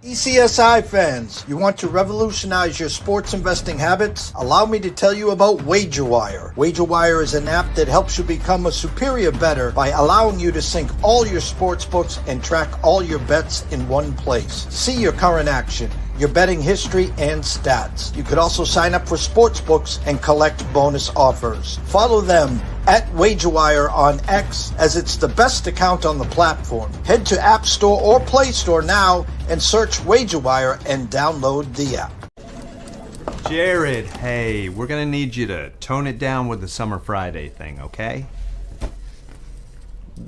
TPCSI fans, you want to revolutionize your sports investing habits? Allow me to tell you about WagerWire. WagerWire is an app that helps you become a superior bettor by allowing you to sync all your sports books and track all your bets in one place. See your current action, your betting history, and stats. You could also sign up for sports books and collect bonus offers. Follow them at WagerWire on X, as it's the best account on the platform. Head to App Store or Play Store now and search WagerWire and download the app. Jared, hey, we're gonna need you to tone it down with the Summer Friday thing, okay?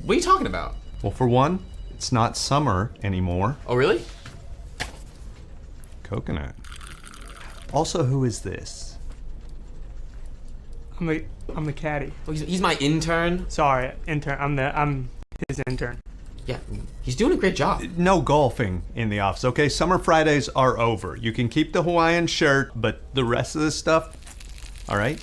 What are you talking about? Well, for one, it's not summer anymore. Oh, really? Coconut. Also, who is this? I'm the caddy. Oh, he's my intern. Sorry, intern. I'm his intern. Yeah, he's doing a great job. No golfing in the office, okay? Summer Fridays are over. You can keep the Hawaiian shirt, but the rest of the stuff, all right?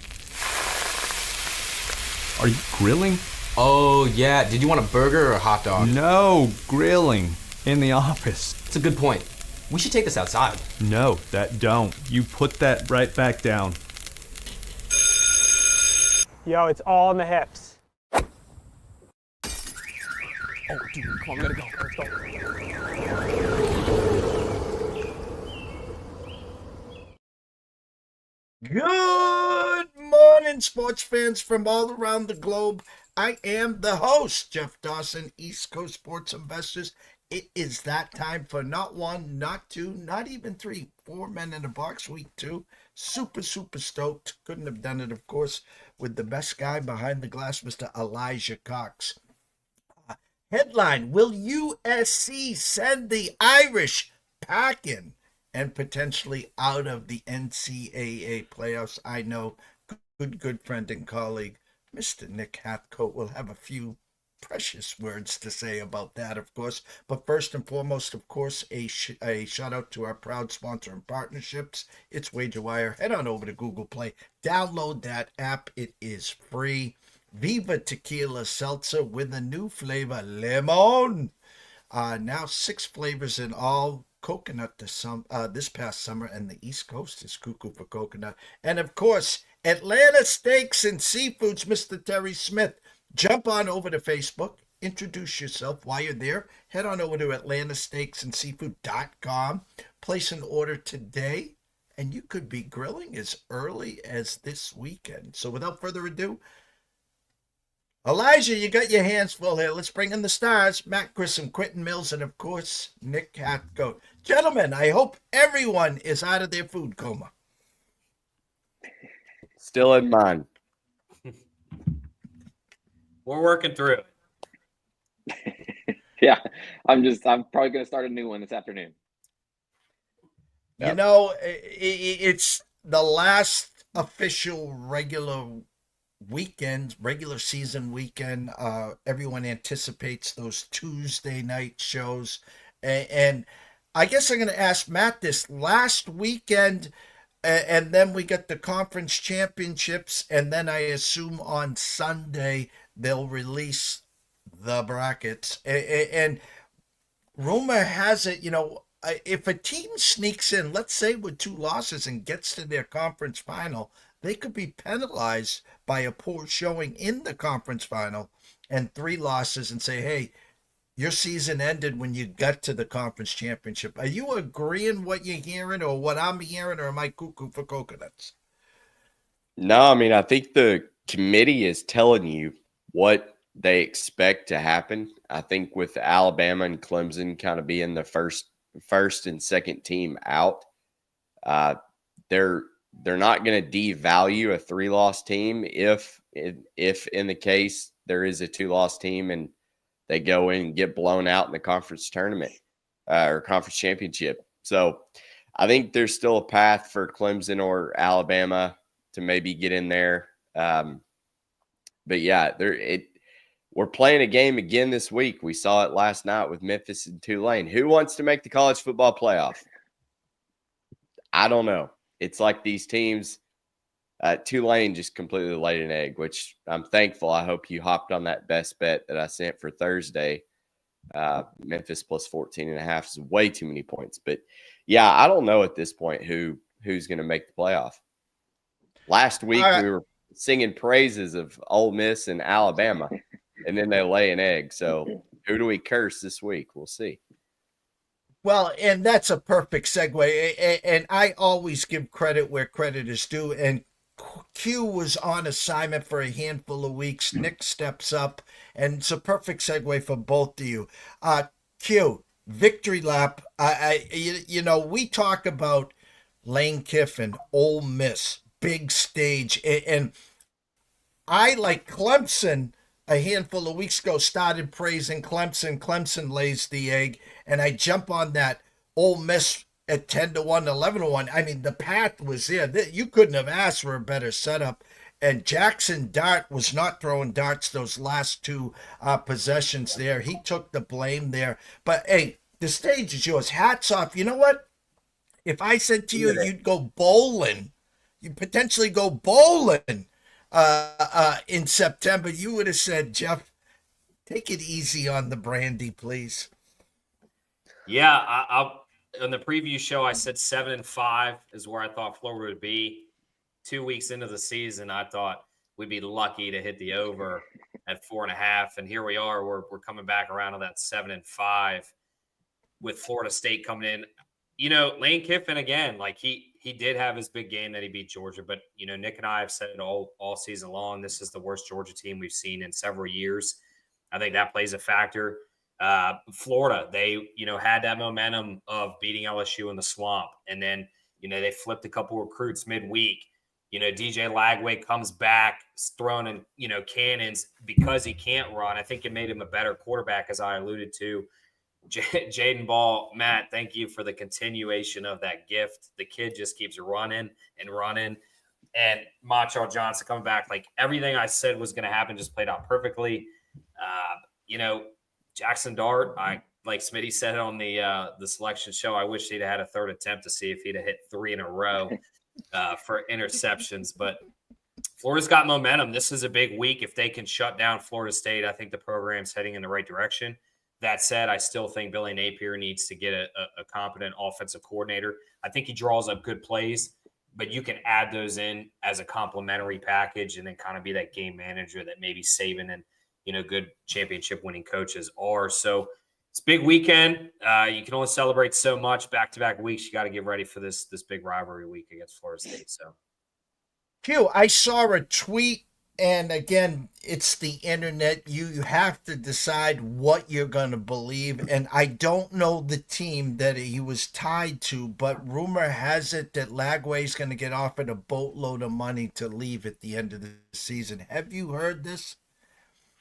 Are you grilling? Oh, yeah. Did you want a burger or a hot dog? No, grilling in the office. That's a good point. We should take this outside. No, that don't. You put that right back down. Yo, it's all in the hips. Oh, dude, come on, we gotta go. Let's go. Good morning, sports fans from all around the globe. I am the host, Jeff Dawson, East Coast Sports Investors. It is that time for not one, not two, not even three, 4 Men in a Box, week 2. Super stoked. Couldn't have done it, of course, with the best guy behind the glass, Mr. Elijah Cox. Headline, will USC send the Irish packing and potentially out of the NCAA playoffs? I know good friend and colleague, Mr. Nick Hathcote, will have a few precious words to say about that, of course. But first and foremost, of course, a shout out to our proud sponsor and partnerships. It's WagerWire. Head on over to Google Play. Download that app. It is free. Viva Tequila Seltzer with a new flavor, lemon. Now 6 flavors in all. Coconut this past summer, and the East Coast is cuckoo for coconut. And of course, Atlanta Steaks and Seafoods, Mr. Terry Smith. Jump on over to Facebook, introduce yourself while you're there. Head on over to atlantasteaksandseafood.com. Place an order today, and you could be grilling as early as this weekend. So without further ado, Elijah, you got your hands full here. Let's bring in the stars. Matt Grissom, Quentin Mills, and of course, Nick Hathcote. Gentlemen, I hope everyone is out of their food coma. Still in mine. We're working through it. Yeah, I'm probably going to start a new one this afternoon. Yep. You know, it's the last official regular season weekend. Everyone anticipates those Tuesday night shows. And I guess I'm going to ask Matt this last weekend, and then we get the conference championships, and then I assume on Sunday they'll release the brackets. And rumor has it, you know, if a team sneaks in, let's say with 2 losses and gets to their conference final, they could be penalized by a poor showing in the conference final and 3 losses and say, hey, your season ended when you got to the conference championship. Are you agreeing what you're hearing or what I'm hearing, or am I cuckoo for coconuts? No, I mean, I think the committee is telling you what they expect to happen. I think with Alabama and Clemson kind of being the first and second team out, they're not going to devalue a 3-loss team if in the case there is a 2-loss team and they go in and get blown out in the conference tournament or conference championship. So I think there's still a path for Clemson or Alabama to maybe get in there. But yeah, we're playing a game again this week. We saw it last night with Memphis and Tulane. Who wants to make the college football playoff? I don't know. It's like these teams, Tulane just completely laid an egg, which I'm thankful. I hope you hopped on that best bet that I sent for Thursday. Memphis plus 14.5 is way too many points. But yeah, I don't know at this point who's going to make the playoff. Last week All right. we were singing praises of Ole Miss and Alabama, and then they lay an egg. So who do we curse this week? We'll see. Well, and that's a perfect segue. And I always give credit where credit is due. And Q was on assignment for a handful of weeks. Nick steps up, and it's a perfect segue for both of you. Q, victory lap. We talk about Lane Kiffin, Ole Miss, big stage, and I, like Clemson, a handful of weeks ago, started praising Clemson. Clemson lays the egg, and I jump on that Ole Miss at 10-1, 11-1. I mean, the path was there. You couldn't have asked for a better setup. And Jackson Dart was not throwing darts those last two possessions there. He took the blame there. But, hey, the stage is yours. Hats off. You know what? If I said to you you'd go bowling, you'd potentially go bowling in September, you would have said, Jeff, take it easy on the brandy, please. Yeah, I'll on the preview show, I said 7-5 is where I thought Florida would be. 2 weeks into the season, I thought we'd be lucky to hit the over at 4.5, and here we are. We're coming back around on that 7-5 with Florida State coming in. Lane Kiffin again, like he did have his big game that he beat Georgia, but Nick and I have said it all season long. This is the worst Georgia team we've seen in several years. I think that plays a factor. Florida, they had that momentum of beating LSU in the swamp, and then they flipped a couple recruits midweek. DJ Lagway comes back, throwing in cannons because he can't run. I think it made him a better quarterback, as I alluded to. Jaden Ball, Matt, thank you for the continuation of that gift. The kid just keeps running and running. And Macho Johnson coming back, like everything I said was going to happen just played out perfectly. Jackson Dart, like Smitty said on the selection show, I wish he'd had a third attempt to see if he'd have hit 3 in a row for interceptions. But Florida's got momentum. This is a big week. If they can shut down Florida State, I think the program's heading in the right direction. That said, I still think Billy Napier needs to get a competent offensive coordinator. I think he draws up good plays, but you can add those in as a complementary package and then kind of be that game manager that maybe Saban and good championship winning coaches are. So it's a big weekend. You can only celebrate so much back-to-back weeks. You got to get ready for this big rivalry week against Florida State. So, Q, I saw a tweet, and again, it's the internet. You have to decide what you're going to believe. And I don't know the team that he was tied to, but rumor has it that Lagway's going to get offered a boatload of money to leave at the end of the season. Have you heard this?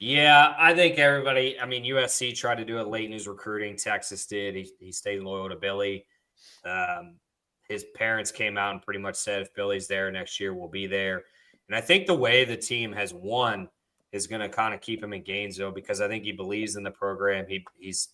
yeah, I think everybody – USC tried to do it late in his recruiting. Texas did. He stayed loyal to Billy. His parents came out and pretty much said if Billy's there next year, we'll be there. And I think the way the team has won is going to kind of keep him in Gainesville because I think he believes in the program. He's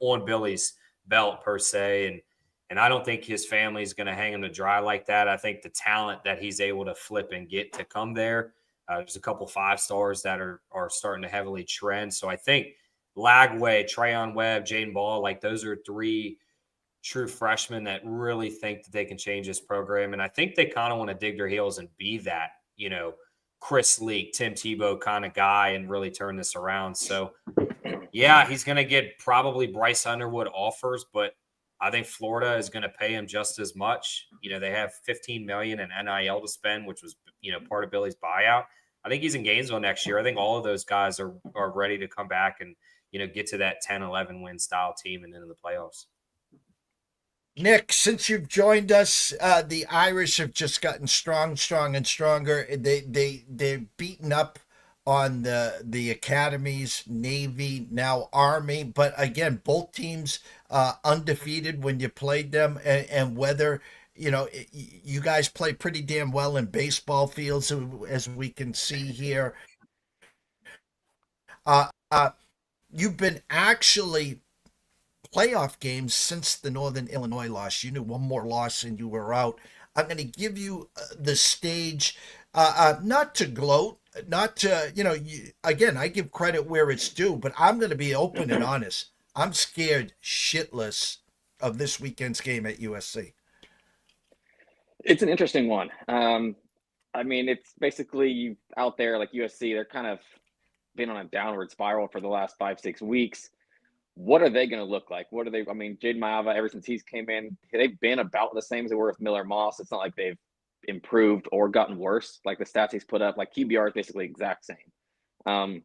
on Billy's belt per se, and I don't think his family is going to hang him to dry like that. I think the talent that he's able to flip and get to come there, there's a couple 5-stars that are starting to heavily trend. So I think Lagway, Trayon Webb, Jaden Ball, like those are 3 true freshmen that really think that they can change this program. And I think they kind of want to dig their heels and be that, Chris Leak, Tim Tebow kind of guy and really turn this around. So, yeah, he's going to get probably Bryce Underwood offers, but I think Florida is going to pay him just as much. They have $15 million in NIL to spend, which was, part of Billy's buyout. I think he's in Gainesville next year. I think all of those guys are ready to come back and, get to that 10-11 win style team and into the playoffs. Nick, since you've joined us, the Irish have just gotten strong and stronger. They're beaten up on the academies, Navy, now Army. But again, both teams undefeated when you played them, and whether you guys play pretty damn well in baseball fields, as we can see here. You've been actually playoff games since the Northern Illinois loss. You knew one more loss and you were out. I'm going to give you the stage, not to gloat, not to, again, I give credit where it's due, but I'm going to be open and honest. I'm scared shitless of this weekend's game at USC. It's an interesting one. I mean, it's basically out there like USC, they're kind of been on a downward spiral for the last 5, 6 weeks. What are they going to look like? What are they? I mean, Jade Maava, ever since he's came in, they've been about the same as they were with Miller Moss. It's not like they've improved or gotten worse. Like the stats he's put up, like QBR is basically exact same.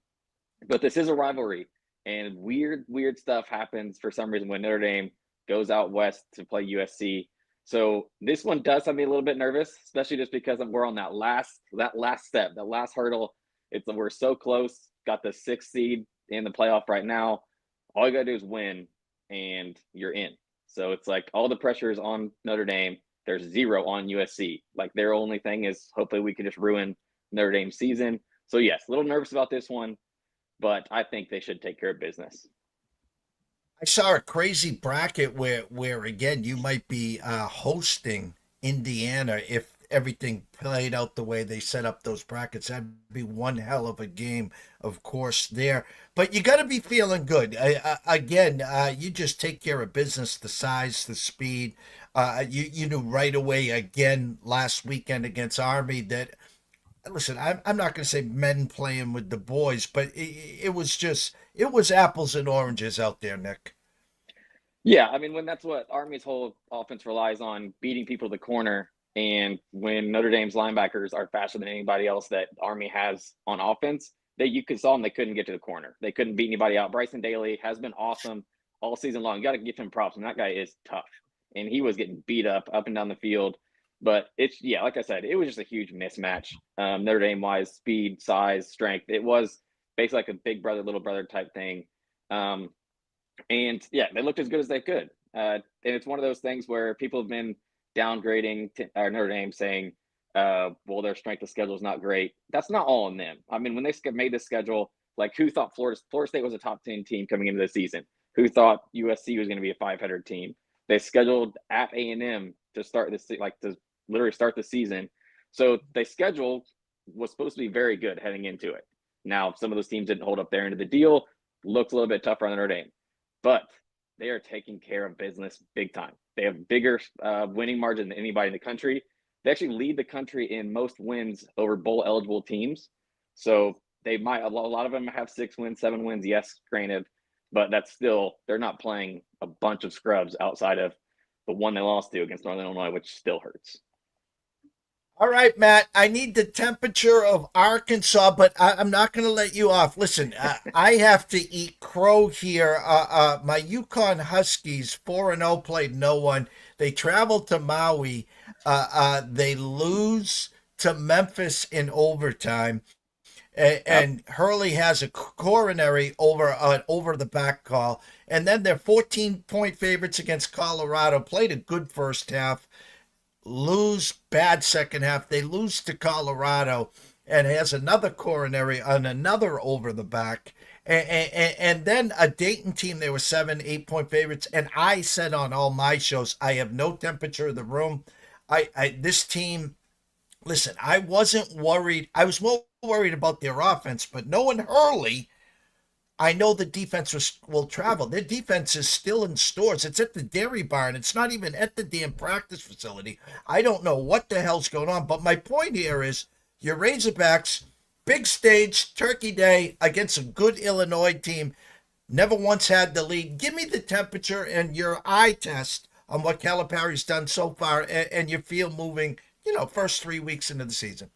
But this is a rivalry, and weird stuff happens for some reason when Notre Dame goes out west to play USC. So this one does have me a little bit nervous, especially just because we're on that last step, that last hurdle. We're so close. Got the 6th seed in the playoff right now. All you gotta do is win, and you're in. So it's like all the pressure is on Notre Dame. There's 0 on USC. Like their only thing is hopefully we can just ruin Notre Dame's season. So yes, a little nervous about this one, but I think they should take care of business. I saw a crazy bracket where again you might be hosting Indiana if everything played out the way they set up those brackets. That'd be one hell of a game, of course, there. But you got to be feeling good. You just take care of business. The size, the speed. You knew right away again last weekend against Army that. Listen, I'm not going to say men playing with the boys, but it was apples and oranges out there, Nick. Yeah, I mean, when that's what Army's whole offense relies on, beating people to the corner, and when Notre Dame's linebackers are faster than anybody else that Army has on offense, you could saw them, they couldn't get to the corner. They couldn't beat anybody out. Bryson Daly has been awesome all season long. You got to give him props, and that guy is tough. And he was getting beat up and down the field. But like I said, it was just a huge mismatch. Notre Dame wise, speed, size, strength. It was basically like a big brother, little brother type thing. They looked as good as they could. And it's one of those things where people have been downgrading Notre Dame, saying, well, their strength of schedule is not great. That's not all on them. I mean, when they made this schedule, like who thought Florida State was a top 10 team coming into the season? Who thought USC was going to be a 500 team? They scheduled at A&M to start this, like to literally start the season. So they schedule was supposed to be very good heading into it. Now, some of those teams didn't hold up their end of the deal. Looks a little bit tougher on Notre Dame, but they are taking care of business big time. They have bigger winning margin than anybody in the country. They actually lead the country in most wins over bowl eligible teams. So a lot of them have 6 wins, 7 wins. Yes, granted, but that's still, they're not playing a bunch of scrubs outside of the one they lost to against Northern Illinois, which still hurts. All right, Matt, I need the temperature of Arkansas, but I'm not going to let you off. Listen, I have to eat crow here. My Yukon Huskies, 4-0, played no one. They traveled to Maui. They lose to Memphis in overtime. And Hurley has a coronary over the back call. And then they're 14-point favorites against Colorado. Played a good first half. Lose bad second half. They lose to Colorado and has another coronary on another over the back. And then a Dayton team, they were 7-8 point favorites. And I said on all my shows, I have no temperature of the room. This team, listen, I wasn't worried. I was more worried about their offense, but knowing Hurley, I know the defense will travel. Their defense is still in stores. It's at the dairy barn. It's not even at the damn practice facility. I don't know what the hell's going on. But my point here is your Razorbacks, big stage, Turkey Day against a good Illinois team, never once had the lead. Give me the temperature and your eye test on what Calipari's done so far and your feel moving, first 3 weeks into the season.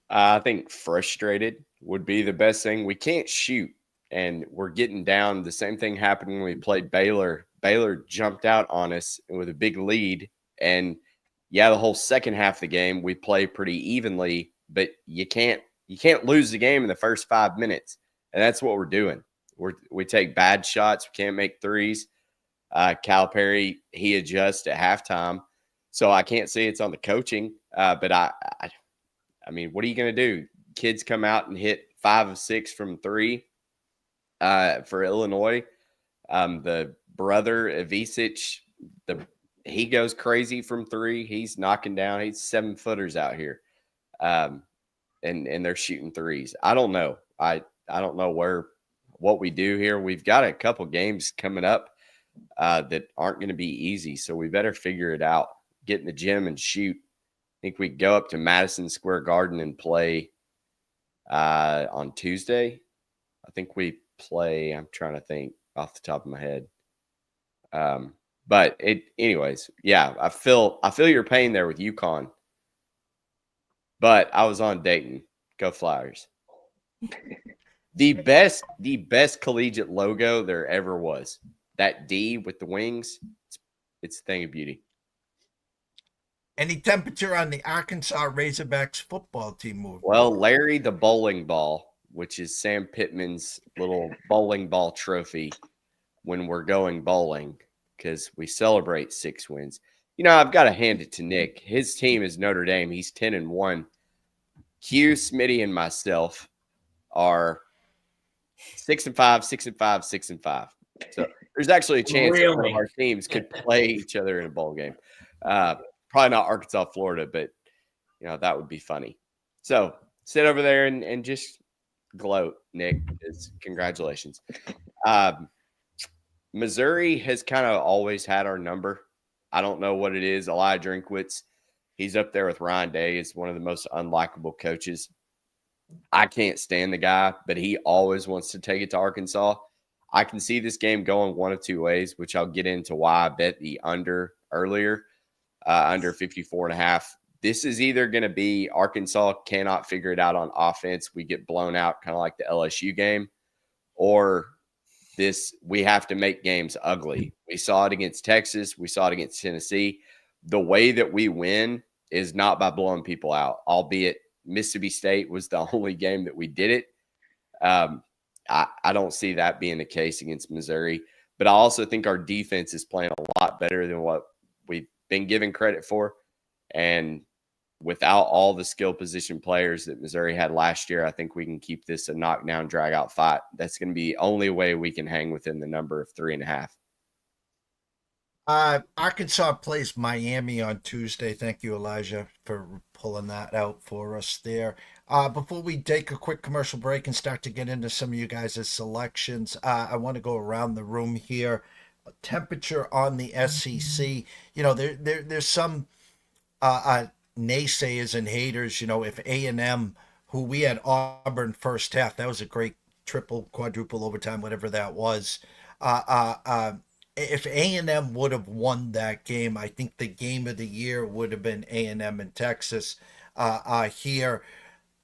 I think frustrated would be the best thing. We can't shoot. And we're getting down. The same thing happened when we played Baylor. Baylor jumped out on us with a big lead. And the whole second half of the game, we play pretty evenly, but you can't lose the game in the first 5 minutes. And that's what we're doing. We take bad shots. We can't make threes. Calipari, he adjusts at halftime. So I can't say it's on the coaching. But I mean, what are you going to do? Kids come out and hit 5 of 6 from 3. For Illinois, the brother Ivisic, he goes crazy from 3. He's knocking down. He's 7-footers out here, and they're shooting threes. I don't know. I don't know what we do here. We've got a couple games coming up that aren't going to be easy, so we better figure it out. Get in the gym and shoot. I think we go up to Madison Square Garden and play on Tuesday. I think we play. I'm trying to think off the top of my head. But anyways, yeah, I feel your pain there with UConn. But I was on Dayton. Go Flyers. The best collegiate logo there ever was. That D with the wings, it's a thing of beauty. Any temperature on the Arkansas Razorbacks football team move? Well, Larry the bowling ball, which is Sam Pittman's little bowling ball trophy when we're going bowling, because we celebrate 6 wins. I've got to hand it to Nick. His team is Notre Dame. He's 10-1. Q, Smitty, and myself are 6-5, 6-5, 6-5. So there's actually a chance that one of our teams could play each other in a bowl game. Probably not Arkansas, Florida, but that would be funny. So sit over there and just gloat, Nick. Congratulations. Missouri has kind of always had our number. I don't know what it is. Eli Drinkwitz, he's up there with Ryan Day. Is one of the most unlikable coaches. I can't stand the guy, but he always wants to take it to Arkansas. I can see this game going one of two ways, which I'll get into why I bet the under earlier, under 54.5. This is either going to be Arkansas cannot figure it out on offense. We get blown out kind of like the LSU game, or we have to make games ugly. We saw it against Texas. We saw it against Tennessee. The way that we win is not by blowing people out, albeit Mississippi State was the only game that we did it. I don't see that being the case against Missouri, but I also think our defense is playing a lot better than what we've been given credit for. And without all the skill position players that Missouri had last year, I think we can keep this a knockdown, drag-out fight. That's going to be the only way we can hang within the number of 3.5. Arkansas plays Miami on Tuesday. Thank you, Elijah, for pulling that out for us there. Before we take a quick commercial break and start to get into some of you guys' selections, I want to go around the room here. Temperature on the SEC. There's some naysayers and haters. If A&M, who we had Auburn first half, that was a great triple, quadruple overtime, whatever that was. If A&M would have won that game, I think the game of the year would have been A&M and Texas. Here,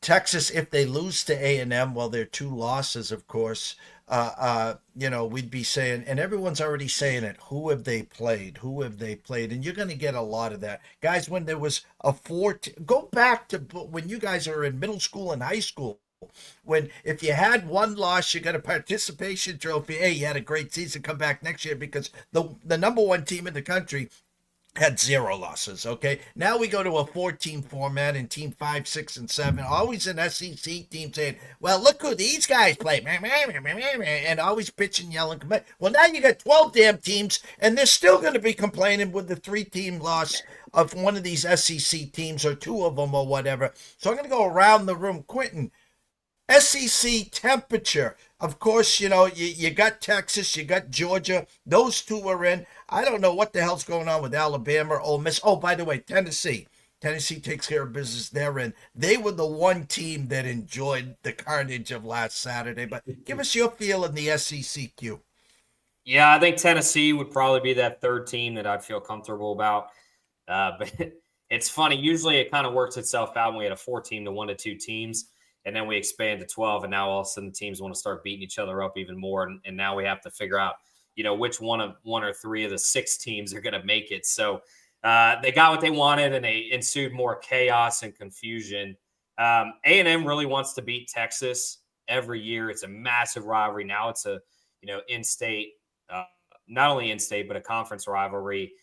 Texas, if they lose to A&M, well, they're 2 losses, of course. We'd be saying, and everyone's already saying it, who have they played? Who have they played? And you're going to get a lot of that. Guys, when there was go back to when you guys are in middle school and high school. If you had 1 loss, you got a participation trophy. Hey, you had a great season. Come back next year, because the number 1 team in the country had 0 losses. Okay, now we go to a 4-team format, and team 5, 6, and 7. Always an SEC team saying, "Well, look who these guys play," and always pitching, yelling. Well, now you got 12 damn teams, and they're still going to be complaining with the 3-team loss of one of these SEC teams, or 2 of them, or whatever. So I'm going to go around the room. Quentin, SEC temperature. Of course, you got Texas, you got Georgia. Those 2 are in. I don't know what the hell's going on with Alabama or Ole Miss. Oh, by the way, Tennessee. Tennessee takes care of business. They're in. They were the one team that enjoyed the carnage of last Saturday. But give us your feel in the SEC, Q. Yeah, I think Tennessee would probably be that 3rd team that I'd feel comfortable about. But it's funny. Usually it kind of works itself out when we had a 4-team to 1 to 2 teams. And then we expand to 12, and now all of a sudden teams want to start beating each other up even more. And now we have to figure out, which one or 3 of the 6 teams are going to make it. So they got what they wanted, and they ensued more chaos and confusion. A&M really wants to beat Texas every year. It's a massive rivalry. Now it's a, in-state, not only in-state, but a conference rivalry.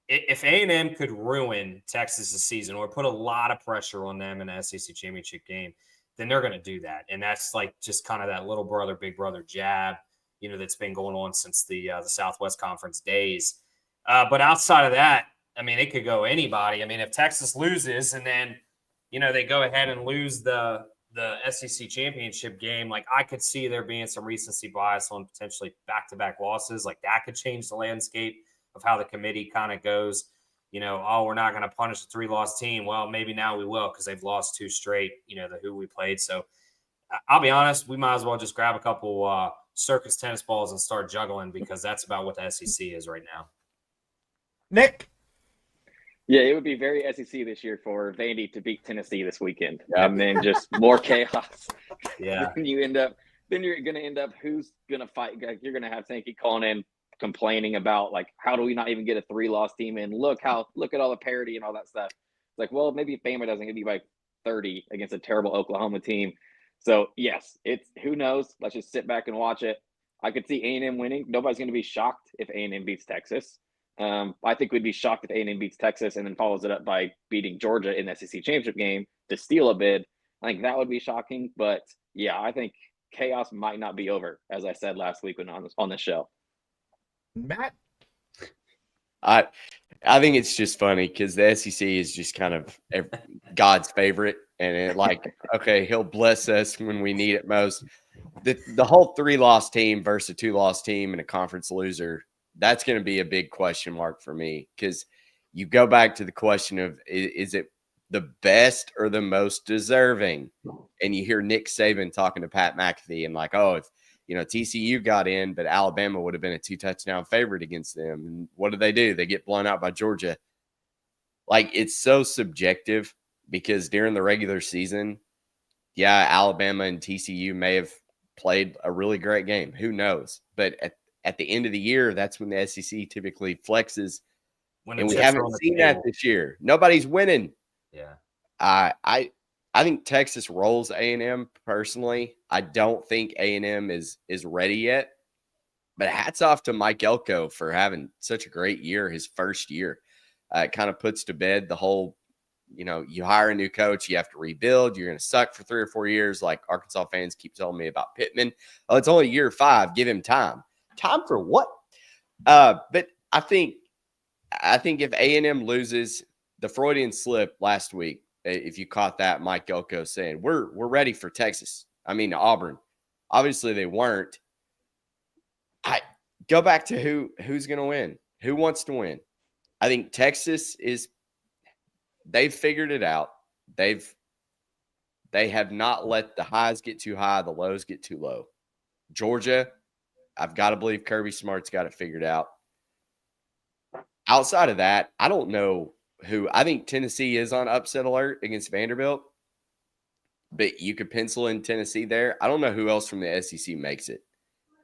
If A&M could ruin Texas' season or put a lot of pressure on them in the SEC championship game, then they're going to do that. And that's like just kind of that little brother, big brother jab, that's been going on since the Southwest Conference days. But outside of that, I mean, it could go anybody. I mean, if Texas loses and then, they go ahead and lose the the SEC championship game, like I could see there being some recency bias on potentially back-to-back losses. Like that could change the landscape of how the committee kind of goes. Oh, we're not going to punish a 3-loss team. Well, maybe now we will because they've lost 2 straight, the who we played. So I'll be honest, we might as well just grab a couple circus tennis balls and start juggling because that's about what the SEC is right now. Nick? Yeah, it would be very SEC this year for Vandy to beat Tennessee this weekend, and then just more chaos. Yeah, then you're going to end up who's going to fight. You're going to have Sankey calling in, complaining about like, how do we not even get a 3-loss team in? Look at all the parity and all that stuff. It's like, well, maybe Bama doesn't get beat by 30 against a terrible Oklahoma team. So yes, it's who knows. Let's just sit back and watch it. I could see A&M winning. Nobody's going to be shocked if A&M beats Texas. I think we'd be shocked if A&M beats Texas and then follows it up by beating Georgia in the SEC championship game to steal a bid. I think that would be shocking. But yeah, I think chaos might not be over, as I said last week when on the show. Matt? I think it's just funny because the SEC is just kind of God's favorite, and okay, He'll bless us when we need it most. The whole 3-loss team versus a 2-loss team and a conference loser, that's going to be a big question mark for me because you go back to the question of is it the best or the most deserving? And you hear Nick Saban talking to Pat McAfee and like, oh, if TCU got in, but Alabama would have been a 2-touchdown favorite against them. And what do? They get blown out by Georgia. Like, it's so subjective because during the regular season, yeah, Alabama and TCU may have played a really great game. Who knows? But at the end of the year, that's when the SEC typically flexes. And we haven't seen that this year. Nobody's winning. Yeah. I think Texas rolls A&M personally. I don't think A&M is ready yet. But hats off to Mike Elko for having such a great year, his first year. It kind of puts to bed the whole, you hire a new coach, you have to rebuild. You're going to suck for 3 or 4 years like Arkansas fans keep telling me about Pittman. Oh, it's only year 5. Give him time. Time for what? But I think if A&M loses, the Freudian slip last week, if you caught that, Mike Elko saying, we're ready for Texas. I mean, Auburn. Obviously, they weren't. I go back to who's going to win. Who wants to win? I think Texas they've figured it out. They have not let the highs get too high, the lows get too low. Georgia, I've got to believe Kirby Smart's got it figured out. Outside of that, I don't know who. I think Tennessee is on upset alert against Vanderbilt, but you could pencil in Tennessee there. I don't know who else from the SEC makes it.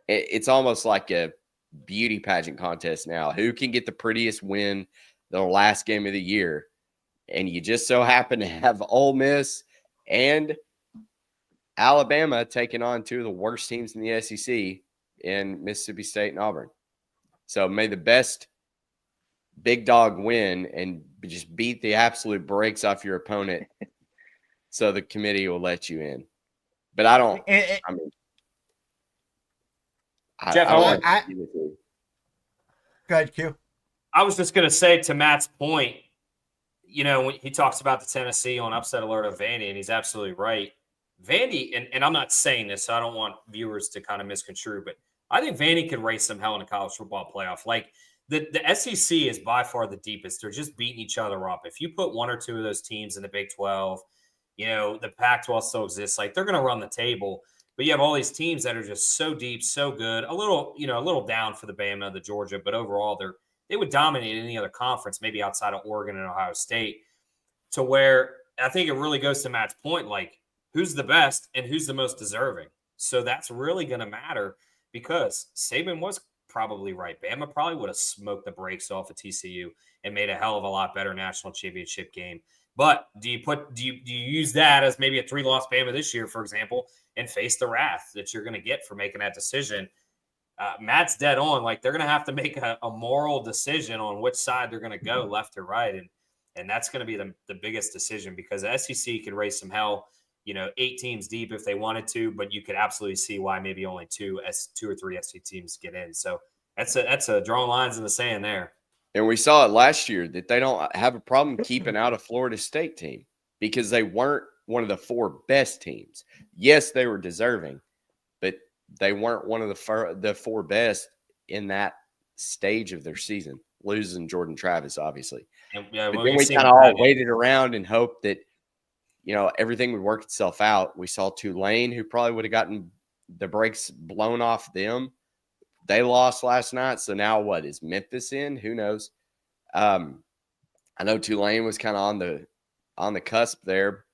It's almost like a beauty pageant contest now. Who can get the prettiest win the last game of the year? And you just so happen to have Ole Miss and Alabama taking on 2 of the worst teams in the SEC in Mississippi State and Auburn. So may the best big dog win and just beat the absolute brakes off your opponent so the committee will let you in. But I don't – I mean – Jeff, go ahead, Q. I was just going to say to Matt's point, when he talks about the Tennessee on upset alert of Vandy, and he's absolutely right. Vandy, and I'm not saying this, so I don't want viewers to kind of misconstrue, but I think Vandy could raise some hell in a college football playoff. Like the SEC is by far the deepest. They're just beating each other up. If you put 1 or 2 of those teams in the Big 12, the Pac-12 still exists. Like they're going to run the table. But you have all these teams that are just so deep, so good. A little down for the Bama, the Georgia, but overall they would dominate any other conference, maybe outside of Oregon and Ohio State. To where I think it really goes to Matt's point, like who's the best and who's the most deserving. So that's really going to matter because Saban was probably right. Bama probably would have smoked the brakes off of TCU and made a hell of a lot better national championship game. But do you use that as maybe a 3-loss Bama this year, for example, and face the wrath that you're going to get for making that decision? Matt's dead on. Like they're going to have to make a moral decision on which side they're going to go, left or right, and that's going to be the biggest decision because the SEC could raise some hell, 8 teams deep if they wanted to, but you could absolutely see why maybe only 2 or 3 SEC teams get in. So that's a drawing lines in the sand there. And we saw it last year that they don't have a problem keeping out a Florida State team because they weren't one of the 4 best teams. Yes, they were deserving, but they weren't one of the 4 best in that stage of their season, losing Jordan Travis, obviously. And, But when then you we see kind of all that, waited around and hoped that, everything would work itself out. We saw Tulane, who probably would have gotten the brakes blown off them. They lost last night. So now what? Is Memphis in? Who knows? I know Tulane was kind of on the cusp there,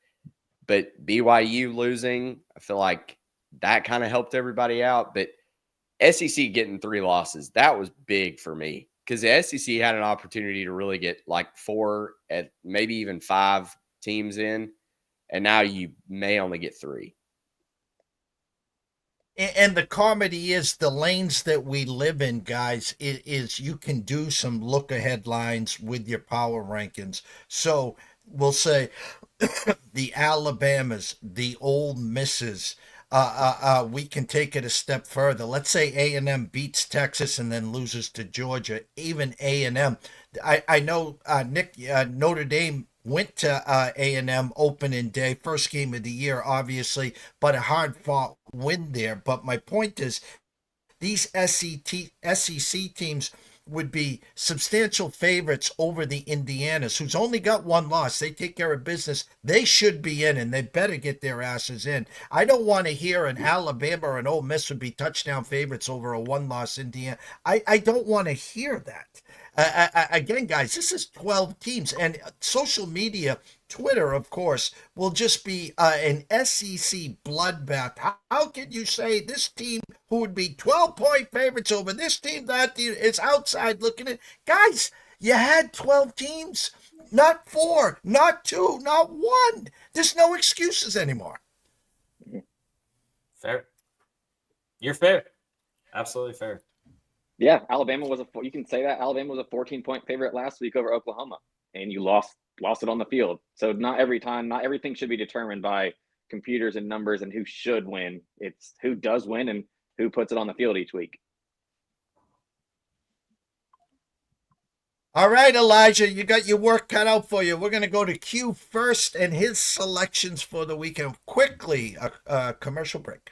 but BYU losing, I feel like that kind of helped everybody out. But SEC getting 3 losses, that was big for me because the SEC had an opportunity to really get like 4 at maybe even 5 teams in, and now you may only get 3. And the comedy is the lanes that we live in, guys. It is you can do some look ahead lines with your power rankings. So we'll say the Alabamas, the Ole Misses. We can take it a step further. Let's say A&M beats Texas and then loses to Georgia. Even A&M. I know Nick Notre Dame went to A&M opening day, first game of the year, obviously, but a hard-fought win there. But my point is, these SEC teams would be substantial favorites over the Indianas, who's only got 1 loss. They take care of business. They should be in, and they better get their asses in. I don't want to hear an Alabama or an Ole Miss would be touchdown favorites over a 1-loss Indiana. I don't want to hear that. Again, guys, this is 12 teams, and social media, Twitter, of course, will just be an SEC bloodbath. How can you say this team who would be 12-point favorites over this team, that team is outside looking at? Guys, you had 12 teams, not 4, not 2, not 1. There's no excuses anymore. fair. You're fair. Absolutely fair. Yeah, Alabama was you can say that Alabama was a 14-point favorite last week over Oklahoma, and you lost it on the field. So not everything should be determined by computers and numbers and who should win. It's who does win and who puts it on the field each week. All right, Elijah, you got your work cut out for you. We're going to go to Q first and his selections for the weekend. Quickly, a commercial break.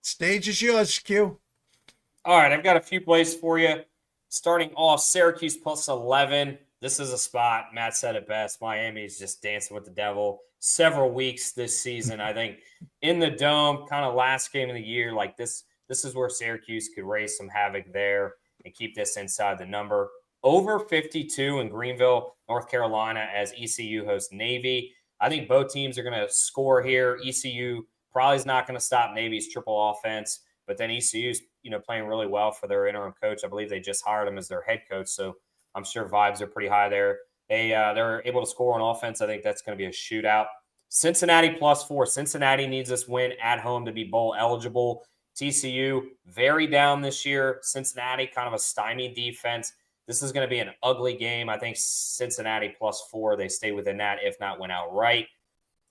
Stage is yours, Q. All right, I've got a few plays for you. Starting off, Syracuse plus 11. This is a spot. Matt said it best. Miami is just dancing with the devil. Several weeks this season, I think, in the Dome, kind of last game of the year, like this is where Syracuse could raise some havoc there and keep this inside the number. Over 52 in Greenville, North Carolina, as ECU hosts Navy. I think both teams are going to score here. ECU probably is not going to stop Navy's triple offense, but then ECU's playing really well for their interim coach. I believe they just hired him as their head coach, so I'm sure vibes are pretty high there. They're able to score on offense. I think that's going to be a shootout. Cincinnati plus 4. Cincinnati needs this win at home to be bowl eligible. TCU very down this year. Cincinnati kind of a stymied defense. This is going to be an ugly game. I think Cincinnati plus 4. They stay within that, if not win outright.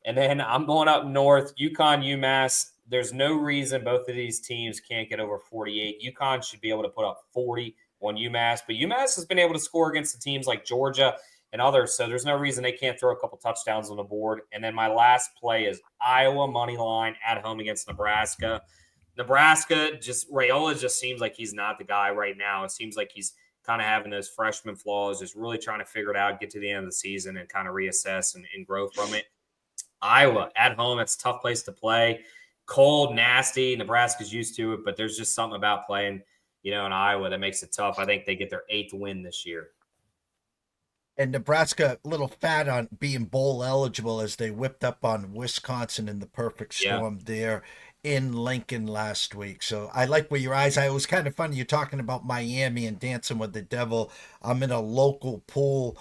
And then I'm going up north, UConn, UMass. There's no reason both of these teams can't get over 48. UConn should be able to put up 40 on UMass, but UMass has been able to score against the teams like Georgia and others, so there's no reason they can't throw a couple touchdowns on the board. And then my last play is Iowa money line at home against Nebraska. Nebraska, Raiola just seems like he's not the guy right now. It seems like he's kind of having those freshman flaws, just really trying to figure it out, get to the end of the season and kind of reassess and grow from it. Iowa at home, it's a tough place to play. Cold, nasty. Nebraska's used to it, but there's just something about playing, in Iowa that makes it tough. I think they get their 8th win this year. And Nebraska a little fat on being bowl eligible as they whipped up on Wisconsin in the perfect storm there. in Lincoln last week. So I like where your eyes. It was kind of funny. You're talking about Miami and Dancing with the Devil. I'm in a local pool.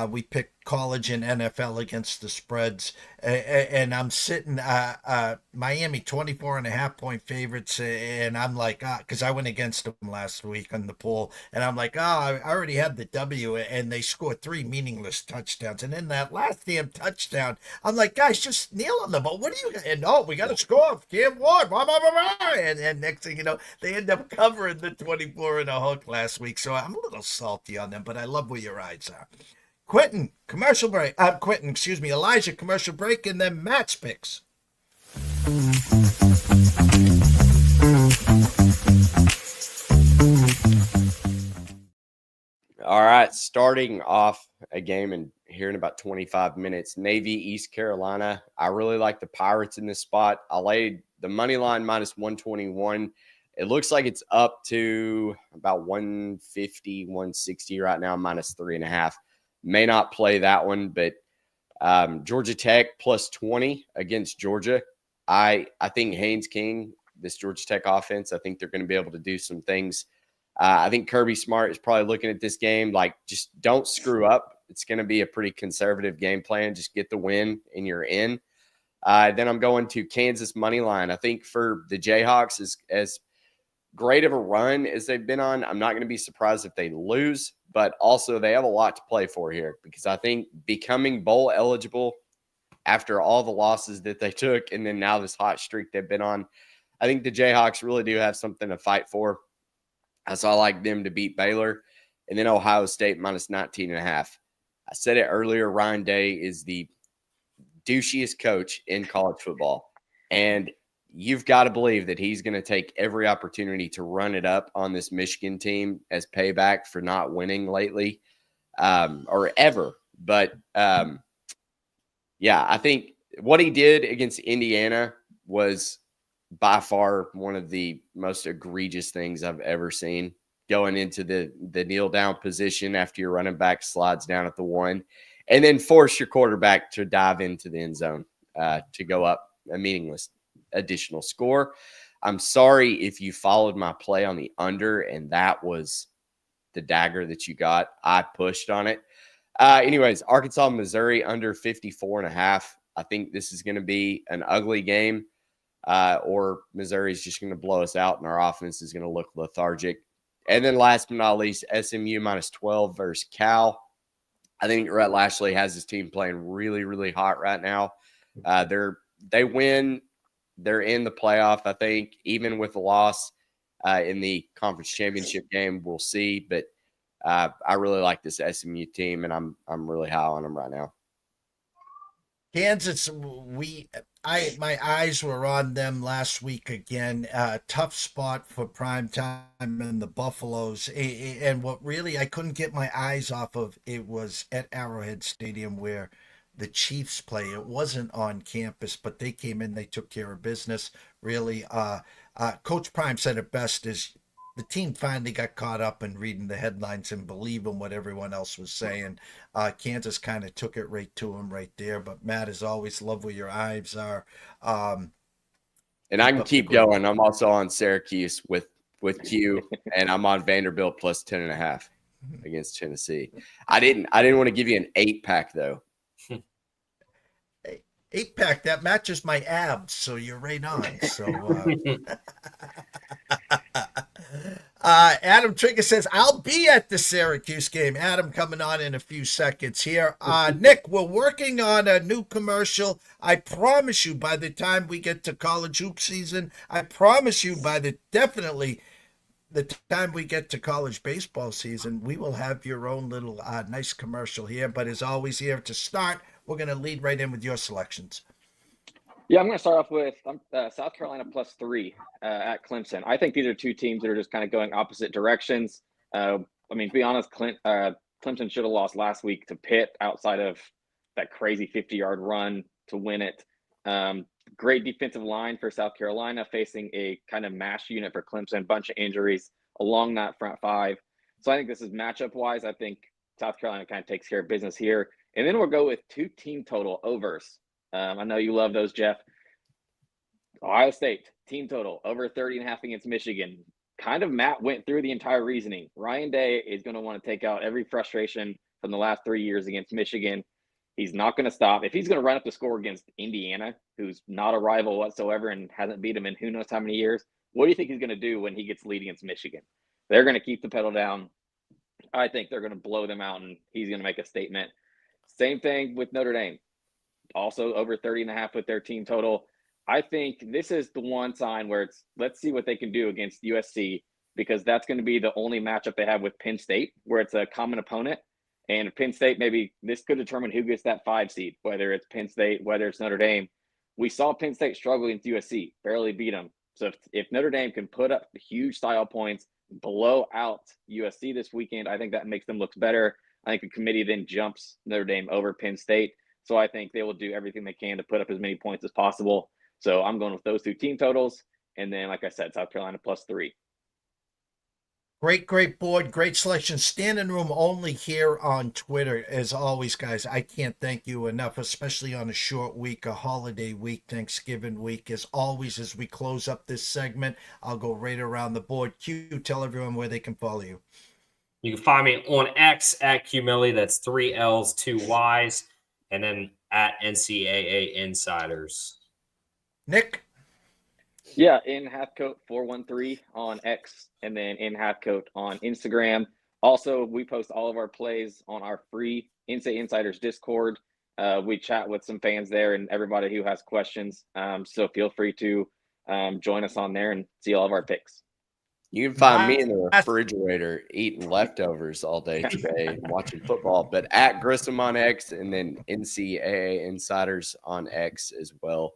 We picked college and NFL against the spreads, and I'm sitting Miami 24.5 point favorites, and I'm like, because I went against them last week on the pool, and I'm like, I already had the W, and they scored 3 meaningless touchdowns, and in that last damn touchdown, I'm like, guys, just kneel on the ball. What are you? And no, we got to score. Cam Ward, blah, blah, blah, blah. And next thing you know, they end up covering the 24 and a hook last week. So I'm a little salty on them, but I love where your eyes are. Quentin, commercial break. Elijah, commercial break, and then Matt's picks. All right, starting off a game in here in about 25 minutes. Navy, East Carolina. I really like the Pirates in this spot. I laid the money line minus 121. It looks like it's up to about 150, 160 right now, minus 3.5. May not play that one, but Georgia Tech plus 20 against Georgia. I think Haynes King, this Georgia Tech offense, I think they're going to be able to do some things. I think Kirby Smart is probably looking at this game like, just don't screw up. It's going to be a pretty conservative game plan. Just get the win and you're in. Then I'm going to Kansas money line. I think for the Jayhawks, as great of a run as they've been on, I'm not going to be surprised if they lose, but also they have a lot to play for here, because I think becoming bowl eligible after all the losses that they took and then now this hot streak they've been on, I think the Jayhawks really do have something to fight for. So I like them to beat Baylor. And then Ohio State minus 19.5. I said it earlier, Ryan Day is the douchiest coach in college football. And you've got to believe that he's going to take every opportunity to run it up on this Michigan team as payback for not winning lately or ever. But, yeah, I think what he did against Indiana was by far one of the most egregious things I've ever seen, going into the kneel down position after your running back slides down at the 1, and then force your quarterback to dive into the end zone to go up a meaningless additional score. I'm sorry if you followed my play on the under and that was the dagger that you got. I pushed on it. Anyways, Arkansas, Missouri under 54.5. I think this is going to be an ugly game. Or Missouri's just going to blow us out and our offense is going to look lethargic. And then last but not least, SMU minus 12 versus Cal. I think Rhett Lashley has his team playing really, really hot right now. They win. They're in the playoff, I think, even with a loss in the conference championship game. We'll see. But I really like this SMU team, and I'm really high on them right now. Kansas, my eyes were on them last week again. Tough spot for prime time in the Buffaloes. And what really I couldn't get my eyes off of, it was at Arrowhead Stadium where the Chiefs play. It wasn't on campus, but they came in, they took care of business. Really, Coach Prime said it best, is the team finally got caught up in reading the headlines and believing what everyone else was saying. Kansas kind of took it right to them right there. But Matt, as always, love where your eyes are. And I can keep going. I'm also on Syracuse with Q, and I'm on Vanderbilt plus 10.5 against Tennessee. I didn't want to give you an 8-pack though. 8-pack that matches my abs, so you're right on. So. Adam Trigger says, I'll be at the Syracuse game. Adam coming on in a few seconds here. Nick, we're working on a new commercial. I promise you by the time we get to college hoop season, I promise you definitely the time we get to college baseball season, we will have your own little nice commercial here. But as always, here to start, we're going to lead right in with your selections. Yeah, I'm going to start off with South Carolina plus 3 at Clemson. I think these are two teams that are just kind of going opposite directions. I mean, to be honest, Clemson should have lost last week to Pitt outside of that crazy 50-yard run to win it. Great defensive line for South Carolina, facing a kind of mash unit for Clemson, bunch of injuries along that front 5. So I think this is matchup-wise. I think South Carolina kind of takes care of business here. And then we'll go with 2 team total overs. I know you love those, Jeff. Ohio State, team total, over 30.5 against Michigan. Kind of Matt went through the entire reasoning. Ryan Day is going to want to take out every frustration from the last 3 years against Michigan. He's not going to stop. If he's going to run up the score against Indiana, who's not a rival whatsoever and hasn't beat him in who knows how many years, what do you think he's going to do when he gets lead against Michigan? They're going to keep the pedal down. I think they're going to blow them out, and he's going to make a statement. Same thing with Notre Dame. Also over 30.5 with their team total. I think this is the one sign where it's let's see what they can do against USC, because that's going to be the only matchup they have with Penn State, where it's a common opponent. And Penn State, maybe this could determine who gets that 5 seed, whether it's Penn State, whether it's Notre Dame. We saw Penn State struggle against USC, barely beat them. So if Notre Dame can put up huge style points, blow out USC this weekend, I think that makes them look better. I think the committee then jumps Notre Dame over Penn State. So I think they will do everything they can to put up as many points as possible. So I'm going with those 2 team totals. And then, like I said, South Carolina +3. Great board, great selection. Standing room only here on Twitter. As always, guys, I can't thank you enough, especially on a short week, a holiday week, Thanksgiving week. As always, as we close up this segment, I'll go right around the board. Q, tell everyone where they can follow you. You can find me on X at QMilly. That's 3 L's, 2 Y's. And then at NCAA Insiders. Nick? Yeah, in Halfcoat 413 on X, and then in Halfcoat on Instagram. Also, we post all of our plays on our free NCAA Insiders Discord. We chat with some fans there and everybody who has questions. So feel free to join us on there and see all of our picks. You can find me in the refrigerator eating leftovers all day today and watching football, but at Grissom on X, and then NCAA Insiders on X as well.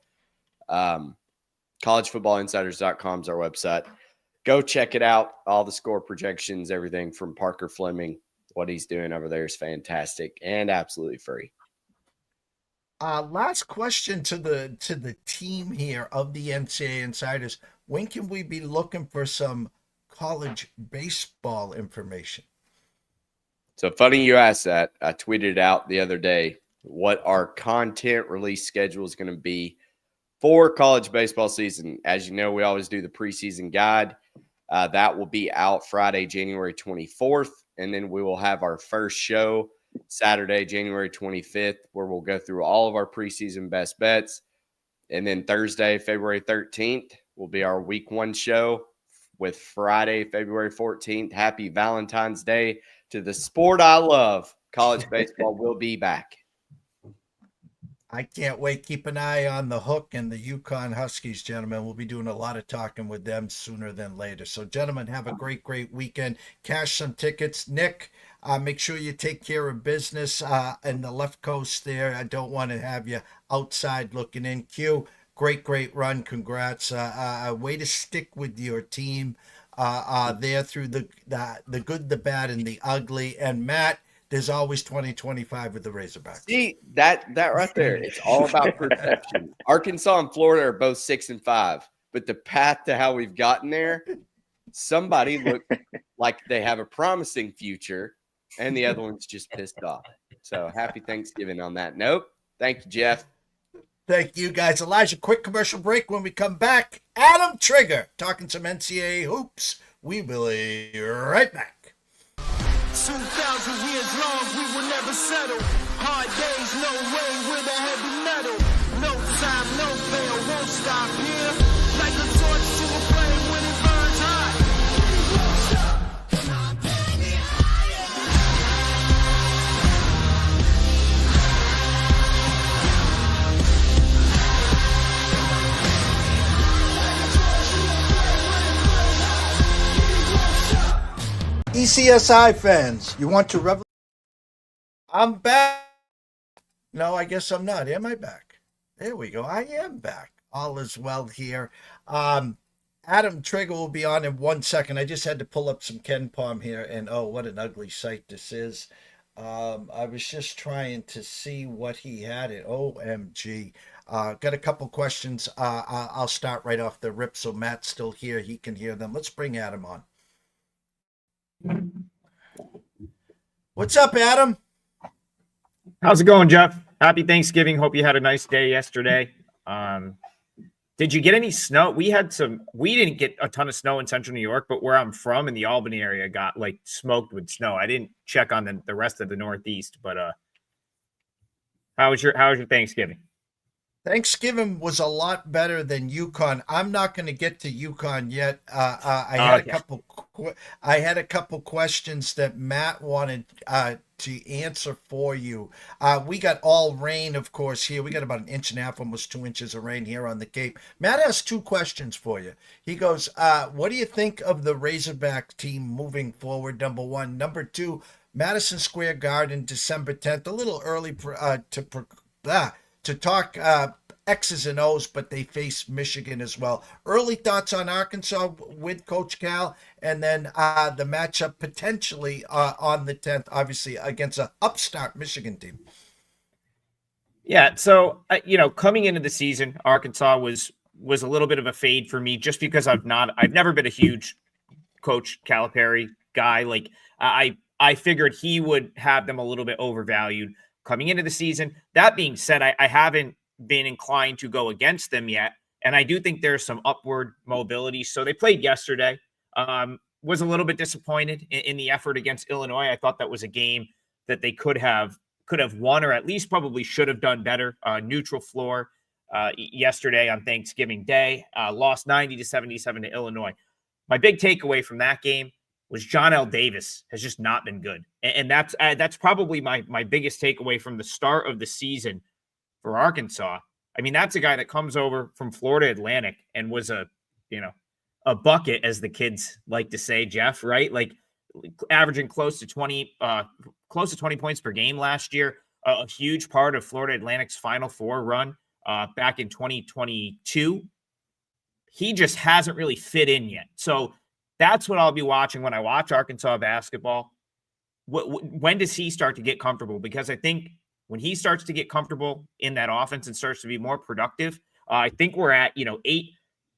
collegefootballinsiders.com is our website. Go check it out. All the score projections, everything from Parker Fleming. What he's doing over there is fantastic and absolutely free. Last question to the team here of the NCAA Insiders. When can we be looking for some college baseball information? So funny you asked that. I tweeted out the other day what our content release schedule is going to be for college baseball season. As you know, we always do the preseason guide. That will be out Friday, January 24th. And then we will have our first show Saturday, January 25th, where we'll go through all of our preseason best bets. And then Thursday, February 13th, will be our week 1 show, with Friday, February 14th. Happy Valentine's Day to the sport I love. College baseball will be back. I can't wait. Keep an eye on the Hook and the Yukon Huskies, gentlemen. We'll be doing a lot of talking with them sooner than later. So, gentlemen, have a great weekend. Cash some tickets. Nick, make sure you take care of business in the left coast there. I don't want to have you outside looking in. Q, great run. Congrats. Way to stick with your team there through the good, the bad, and the ugly. And Matt, there's always 2025 with the Razorbacks. See, that right there, it's all about perception. Arkansas and Florida are both 6-5, but the path to how we've gotten there, somebody looked like they have a promising future, and the other one's just pissed off. So happy Thanksgiving on that note. Thank you, Jeff. Thank you, guys. Elijah, quick commercial break. When we come back, Adam Trigger talking some NCAA hoops. We will be right back. 2,000 years long, we will never settle. Hard days, no way, with a heavy metal. No time, no fail, won't stop here. Like a torch to a flame when it burns hot. ECSI fans, you want to revel? I'm back. No, I guess I'm not. Am I back? There we go. I am back. All is well here. Adam Trigger will be on in 1 second. I just had to pull up some Ken Palm here, and oh, what an ugly sight this is. I was just trying to see what he had. OMG. Got a couple questions. I'll start right off the rip, so Matt's still here. He can hear them. Let's bring Adam on. What's up, Adam? How's it going, Jeff? Happy Thanksgiving. Hope you had a nice day yesterday. Did you get any snow? We didn't get a ton of snow in central New York, but where I'm from in the Albany area got like smoked with snow. I didn't check on the rest of the Northeast, but how was your Thanksgiving? Thanksgiving was a lot better than UConn. I'm not going to get to UConn yet. I had a couple questions that Matt wanted to answer for you. We got all rain, of course, here. We got about 1.5 inches, almost 2 inches of rain here on the Cape. Matt has 2 questions for you. He goes, what do you think of the Razorback team moving forward, number one? Number two, Madison Square Garden, December 10th, a little early to talk X's and O's, but they face Michigan as well. Early thoughts on Arkansas with Coach Cal, and then the matchup potentially on the 10th, obviously, against an upstart Michigan team. Yeah, so, coming into the season, Arkansas was a little bit of a fade for me just because I've never been a huge Coach Calipari guy. Like, I figured he would have them a little bit overvalued coming into the season. That being said, I haven't been inclined to go against them yet, and I do think there's some upward mobility. So they played yesterday. Was a little bit disappointed in the effort against Illinois. I thought that was a game that they could have won, or at least probably should have done better. Neutral floor yesterday on Thanksgiving Day, lost 90-77 to Illinois. My big takeaway from that game was John L. Davis has just not been good. And that's probably my biggest takeaway from the start of the season for Arkansas. I mean, that's a guy that comes over from Florida Atlantic and was a bucket, as the kids like to say, Jeff, right? Like averaging close to 20 points per game last year, a huge part of Florida Atlantic's Final Four run back in 2022. He just hasn't really fit in yet. So that's what I'll be watching when I watch Arkansas basketball. When does he start to get comfortable? Because I think when he starts to get comfortable in that offense and starts to be more productive, I think we're at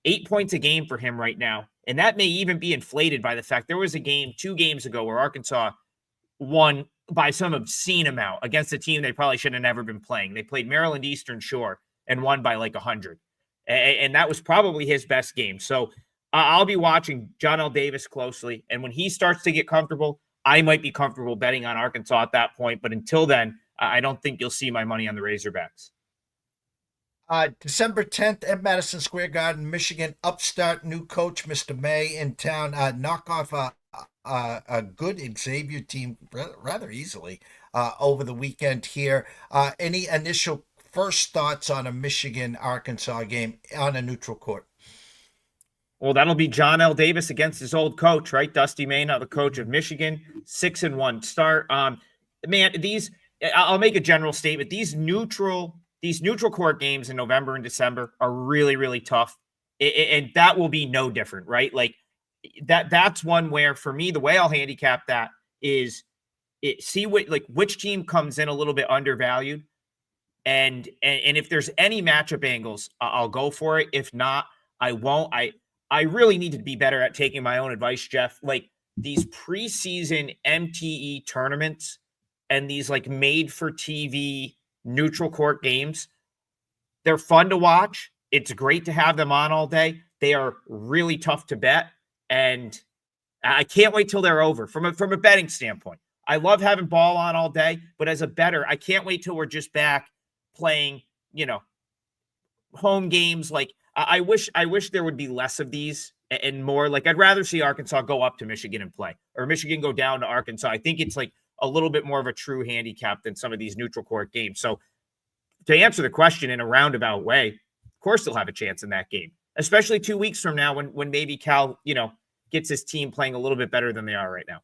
8 points a game for him right now. And that may even be inflated by the fact there was a game 2 games ago where Arkansas won by some obscene amount against a team they probably should have never been playing. They played Maryland Eastern Shore and won by like 100. And that was probably his best game. So I'll be watching John L. Davis closely. And when he starts to get comfortable, I might be comfortable betting on Arkansas at that point. But until then, I don't think you'll see my money on the Razorbacks. December 10th at Madison Square Garden, Michigan, upstart new coach, Mr. May, in town. Knock off a good Xavier team rather easily over the weekend here. Any initial first thoughts on a Michigan-Arkansas game on a neutral court? Well, that'll be John L. Davis against his old coach, right? Dusty May, now the coach of Michigan, 6-1 start. Man, I'll make a general statement. These neutral court games in November and December are really, really tough. And that will be no different, right? Like that's one where, for me, the way I'll handicap that is see which team comes in a little bit undervalued. And if there's any matchup angles, I'll go for it. If not, I won't. I really need to be better at taking my own advice, Jeff. Like these preseason MTE tournaments and these like made for TV neutral court games, they're fun to watch. It's great to have them on all day. They are really tough to bet. And I can't wait till they're over from a betting standpoint. I love having ball on all day, but as a bettor, I can't wait till we're just back playing, home games. Like I wish there would be less of these and more. Like I'd rather see Arkansas go up to Michigan and play, or Michigan go down to Arkansas. I think it's like a little bit more of a true handicap than some of these neutral court games. So to answer the question in a roundabout way, of course they'll have a chance in that game, especially 2 weeks from now when maybe Cal, gets his team playing a little bit better than they are right now.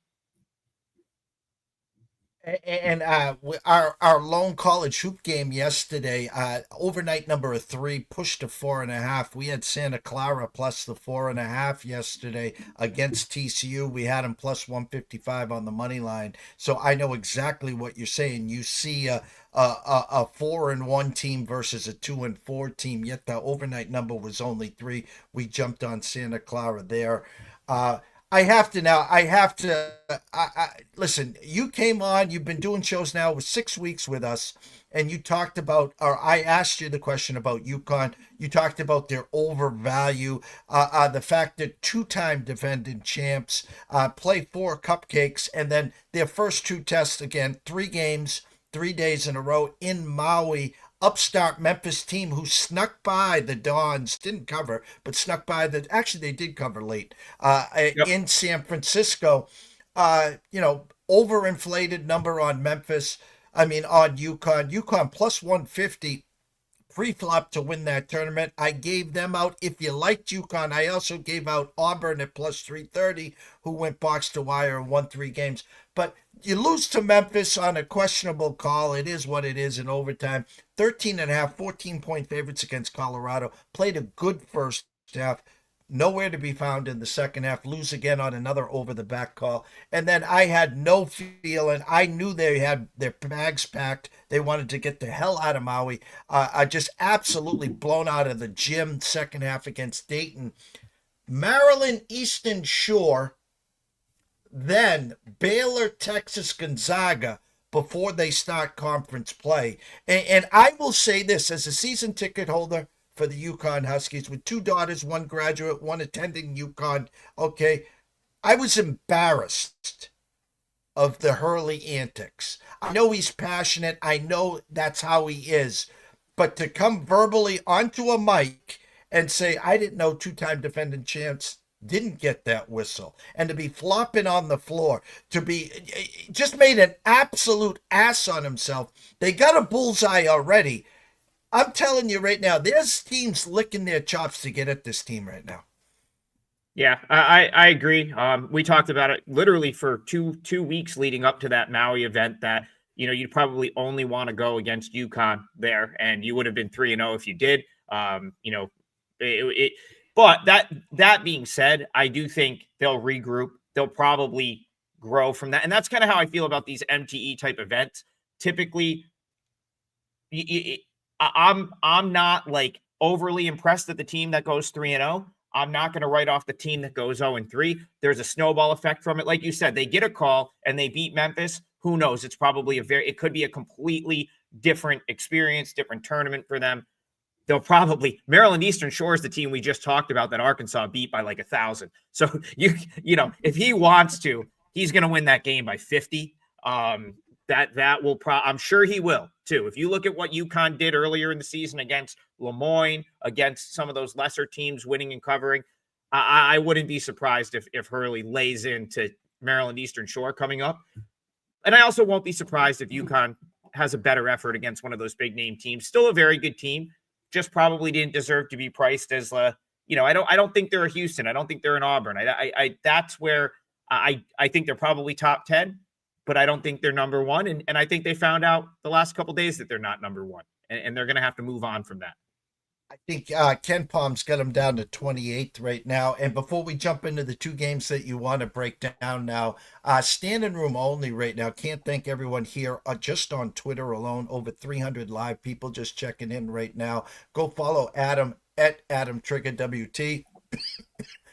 And our lone college hoop game yesterday, overnight number of 3 pushed to 4.5. We had Santa Clara plus the 4.5 yesterday against TCU. We had them plus 155 on the money line. So I know exactly what you're saying. You see a 4-1 team versus a 2-4 team. Yet the overnight number was only 3. We jumped on Santa Clara there. Listen, you came on, you've been doing shows now with 6 weeks with us, and you talked about, or I asked you the question about UConn. You talked about their overvalue, the fact that two-time defending champs play 4 cupcakes, and then their first 2 tests, again, 3 games, 3 days in a row in Maui. Upstart Memphis team who snuck by the Dons, didn't cover, but snuck by actually they did cover late in San Francisco. Overinflated number on Memphis. On UConn. UConn plus 150 pre-flop to win that tournament. I gave them out. If you liked UConn, I also gave out Auburn at plus 330, who went box to wire and won 3 games. But you lose to Memphis on a questionable call. It is what it is in overtime. 13.5, 14-point favorites against Colorado. Played a good first half. Nowhere to be found in the second half. Lose again on another over-the-back call. And then I had no feeling. I knew they had their bags packed. They wanted to get the hell out of Maui. I just absolutely blown out of the gym second half against Dayton. Maryland Eastern Shore, then Baylor, Texas, Gonzaga before they start conference play. And I will say this, as a season ticket holder for the UConn Huskies, with 2 daughters, 1 graduate, 1 attending UConn, okay, I was embarrassed of the Hurley antics. I know he's passionate. I know that's how he is. But to come verbally onto a mic and say, I didn't know 2-time defending champs didn't get that whistle, and to be flopping on the floor, to be just made an absolute ass on himself. They got a bullseye already. I'm telling you right now, there's teams licking their chops to get at this team right now. Yeah, I agree. We talked about it literally for two weeks leading up to that Maui event that, you'd probably only want to go against UConn there, and you would have been 3-0 if you did. But that being said, I do think they'll regroup. They'll probably grow from that. And that's kind of how I feel about these MTE type events. Typically, I'm not like overly impressed at the team that goes 3-0. I'm not going to write off the team that goes 0-3. There's a snowball effect from it. Like you said, they get a call and they beat Memphis. Who knows? It's probably it could be a completely different experience, different tournament for them. They'll probably Maryland Eastern Shore is the team we just talked about that Arkansas beat by like 1,000. So if he wants to, he's going to win that game by 50. That will I'm sure he will too. If you look at what UConn did earlier in the season against Lemoyne, against some of those lesser teams winning and covering, I wouldn't be surprised if Hurley lays into Maryland Eastern Shore coming up. And I also won't be surprised if UConn has a better effort against one of those big name teams. Still a very good team, just probably didn't deserve to be priced as I don't think they're a Houston. I don't think they're an Auburn. That's where I think they're probably top 10. But I don't think they're number 1. And I think they found out the last couple of days that they're not number 1. And they're going to have to move on from that. I think Ken Palm's got them down to 28th right now. And before we jump into the 2 games that you want to break down now, standing room only right now. Can't thank everyone here just on Twitter alone. Over 300 live people just checking in right now. Go follow Adam at Adam Trigger WT.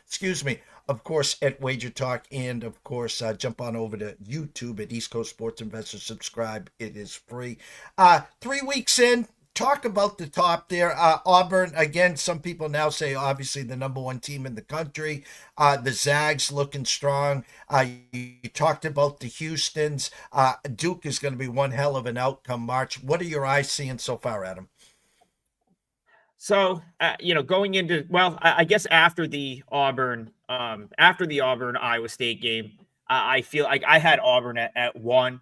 Excuse me. Of course, at Wager Talk, and of course, jump on over to YouTube at East Coast Sports Investors. Subscribe. It is free. 3 weeks in, talk about the top there. Auburn, again, some people now say, obviously, the number 1 team in the country. The Zags looking strong. You talked about the Houstons. Duke is going to be one hell of an outcome, March. What are your eyes seeing so far, Adam? So, going into, I guess after the Auburn Iowa State game, I feel like I had Auburn at 1,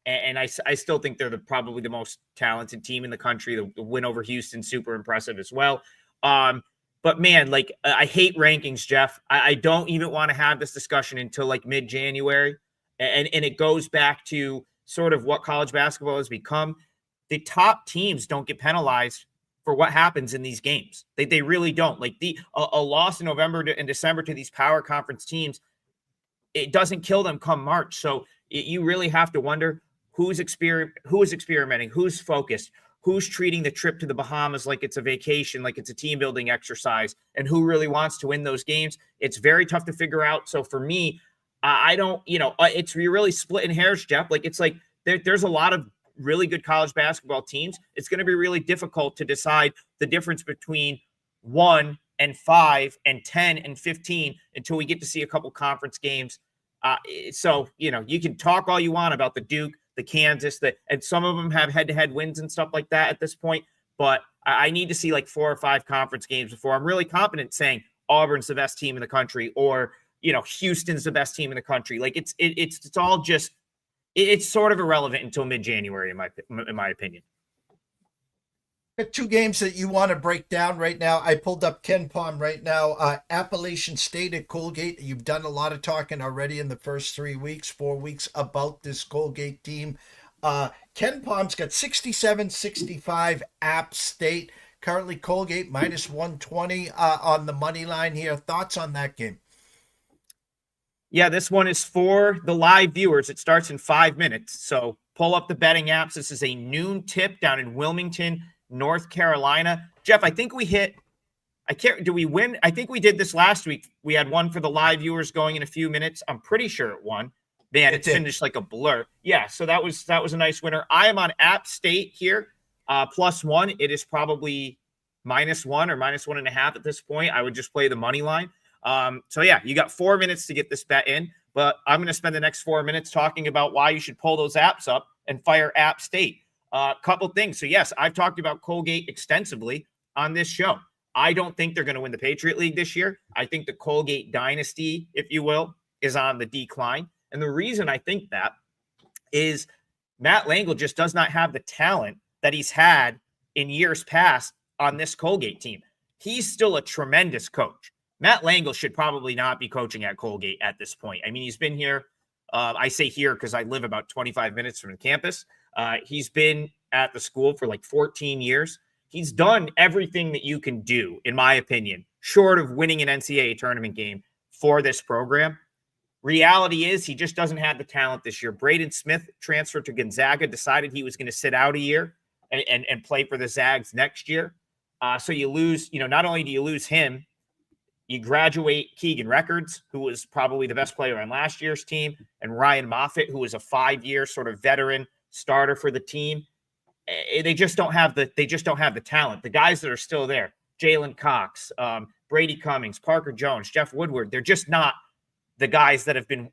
and I still think they're probably the most talented team in the country. The win over Houston, super impressive as well. But man, I hate rankings, Jeff. I don't even want to have this discussion until like mid-January. And it goes back to sort of what college basketball has become. The top teams don't get penalized for what happens in these games. They really don't. Like a loss in November and December to these power conference teams, it doesn't kill them come March. So you really have to wonder who is experimenting, who's focused, who's treating the trip to the Bahamas like it's a vacation, like it's a team building exercise, and who really wants to win those games. It's very tough to figure out. So for me, I don't, it's really split in hairs, Jeff. Like it's like there's a lot of really good college basketball teams, it's going to be really difficult to decide the difference between 1 and 5 and 10 and 15 until we get to see a couple conference games. So, you can talk all you want about the Duke, the Kansas, and some of them have head-to-head wins and stuff like that at this point. But I need to see like 4 or 5 conference games before I'm really confident saying Auburn's the best team in the country, or Houston's the best team in the country. Like it's all just it's sort of irrelevant until mid-January, in my opinion. Got 2 games that you want to break down right now. I pulled up Ken Palm right now. Appalachian State at Colgate. You've done a lot of talking already in the first 4 weeks about this Colgate team. Ken Palm's got 67-65 App State. Currently Colgate minus 120 on the money line here. Thoughts on that game? Yeah, this one is for the live viewers. It starts in 5 minutes. So pull up the betting apps. This is a noon tip down in Wilmington, North Carolina. Jeff, I think we hit do we win? I think we did this last week. We had one for the live viewers going in a few minutes. I'm pretty sure it won. Man, it's finished like a blur. Yeah, so that was a nice winner. I am on App State here, +1. It is probably -1 or -1.5 at this point. I would just play the money line. So yeah, you got 4 minutes to get this bet in, but I'm going to spend the next 4 minutes talking about why you should pull those apps up and fire App State. Couple things. So yes, I've talked about Colgate extensively on this show. I don't think they're going to win the Patriot League this year. I think the Colgate dynasty, if you will, is on the decline. And the reason I think that is Matt Langle just does not have the talent that he's had in years past on this Colgate team. He's still a tremendous coach. Matt Langle should probably not be coaching at Colgate at this point. I mean, he's been here. I say here because I live about 25 minutes from the campus. He's been at the school for like 14 years. He's done everything that you can do, in my opinion, short of winning an NCAA tournament game for this program. Reality is he just doesn't have the talent this year. Braden Smith transferred to Gonzaga, decided he was going to sit out a year and play for the Zags next year. So you lose, not only do you lose him, you graduate Keegan Records, who was probably the best player on last year's team, and Ryan Moffitt, who was a 5-year sort of veteran starter for the team. They just don't have the talent. The guys that are still there, Jalen Cox, Brady Cummings, Parker Jones, Jeff Woodward, they're just not the guys that have been,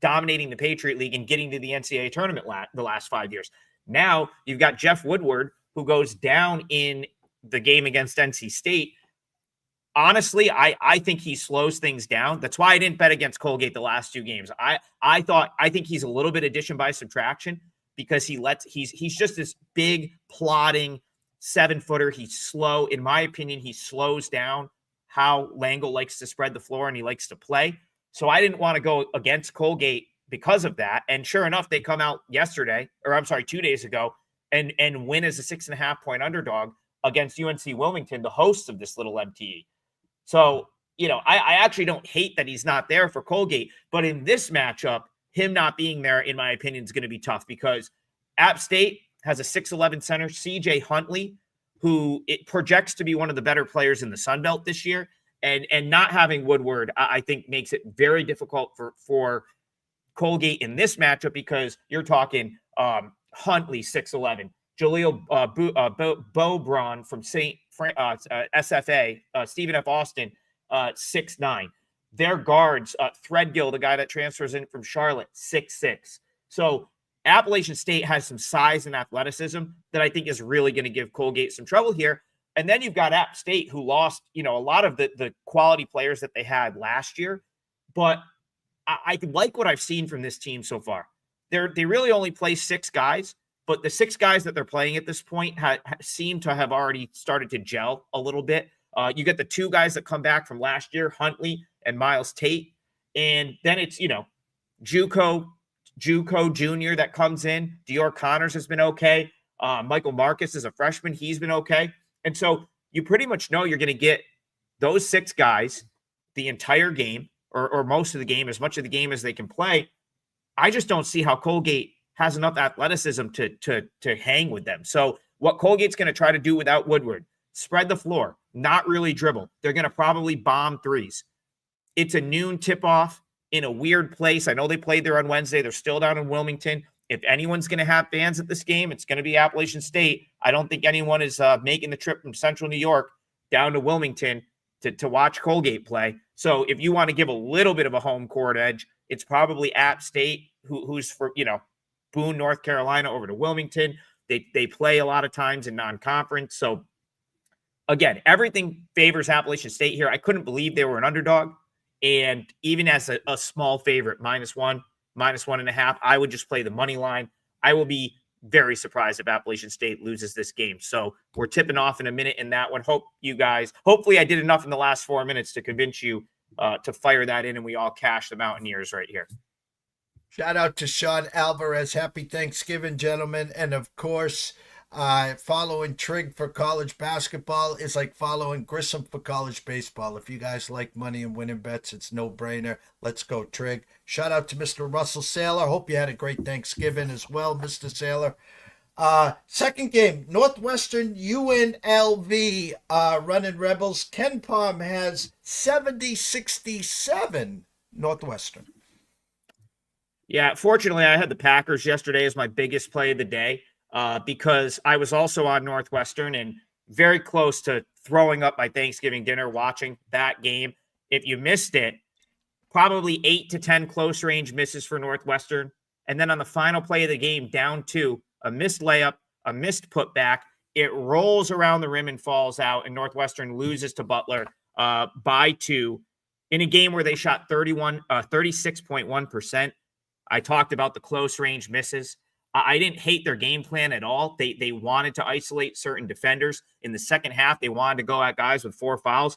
dominating the Patriot League and getting to the NCAA tournament the last 5 years. Now you've got Jeff Woodward, who goes down in the game against NC State. Honestly, I think he slows things down. That's why I didn't bet against Colgate the last 2 games. I think he's a little bit addition by subtraction because he's just this big plodding 7-footer. He's slow. In my opinion, he slows down how Langle likes to spread the floor and he likes to play. So I didn't want to go against Colgate because of that. And sure enough, they come out 2 days ago and win as a 6.5-point underdog against UNC Wilmington, the hosts of this little MTE. So, I actually don't hate that he's not there for Colgate, but in this matchup, him not being there, in my opinion, is going to be tough because App State has a 6'11 center, CJ Huntley, who it projects to be one of the better players in the Sun Belt this year. And not having Woodward, I think, makes it very difficult for Colgate in this matchup because you're talking Huntley, 6'11, Jaleel Beaubron from SFA, Stephen F. Austin, 6'9. Their guards, Threadgill, the guy that transfers in from Charlotte, 6'6. So Appalachian State has some size and athleticism that I think is really going to give Colgate some trouble here. And then you've got App State, who lost, a lot of the quality players that they had last year. But I like what I've seen from this team so far. They really only play 6 guys, but the 6 guys that they're playing at this point seem to have already started to gel a little bit. You get the 2 guys that come back from last year, Huntley and Miles Tate. And then it's, JUCO Junior that comes in. Dior Connors has been okay. Michael Marcus is a freshman. He's been okay. And so you pretty much know you're going to get those 6 guys the entire game or most of the game, as much of the game as they can play. I just don't see how Colgate has enough athleticism to hang with them. So what Colgate's going to try to do without Woodward, spread the floor, not really dribble. They're going to probably bomb threes. It's a noon tip-off in a weird place. I know they played there on Wednesday. They're still down in Wilmington. If anyone's going to have fans at this game, it's going to be Appalachian State. I don't think anyone is making the trip from Central New York down to Wilmington to watch Colgate play. So if you want to give a little bit of a home court edge, it's probably App State, who's for, Boone, North Carolina, over to Wilmington. They play a lot of times in non-conference. So again, everything favors Appalachian State here. I couldn't believe they were an underdog. And even as a small favorite, -1, -1.5, I would just play the money line. I will be very surprised if Appalachian State loses this game. So we're tipping off in a minute in that one. Hopefully I did enough in the last 4 minutes to convince you to fire that in, and we all cash the Mountaineers right here. Shout out to Sean Alvarez. Happy Thanksgiving, gentlemen. And of course, following Trig for college basketball is like following Grissom for college baseball. If you guys like money and winning bets, it's no brainer. Let's go, Trig. Shout out to Mr. Russell Saylor. Hope you had a great Thanksgiving as well, Mr. Saylor. Second game, Northwestern UNLV running Rebels. Ken Palm has 70-67 Northwestern. Yeah, fortunately, I had the Packers yesterday as my biggest play of the day. Because I was also on Northwestern and very close to throwing up my Thanksgiving dinner watching that game. If you missed it, probably 8 to 10 close range misses for Northwestern. And then on the final play of the game, down 2, a missed layup, a missed putback. It rolls around the rim and falls out, and Northwestern loses to Butler by 2 in a game where they shot 36.1%. I talked about the close range misses. I didn't hate their game plan at all. They wanted to isolate certain defenders. In the second half, they wanted to go at guys with 4 fouls.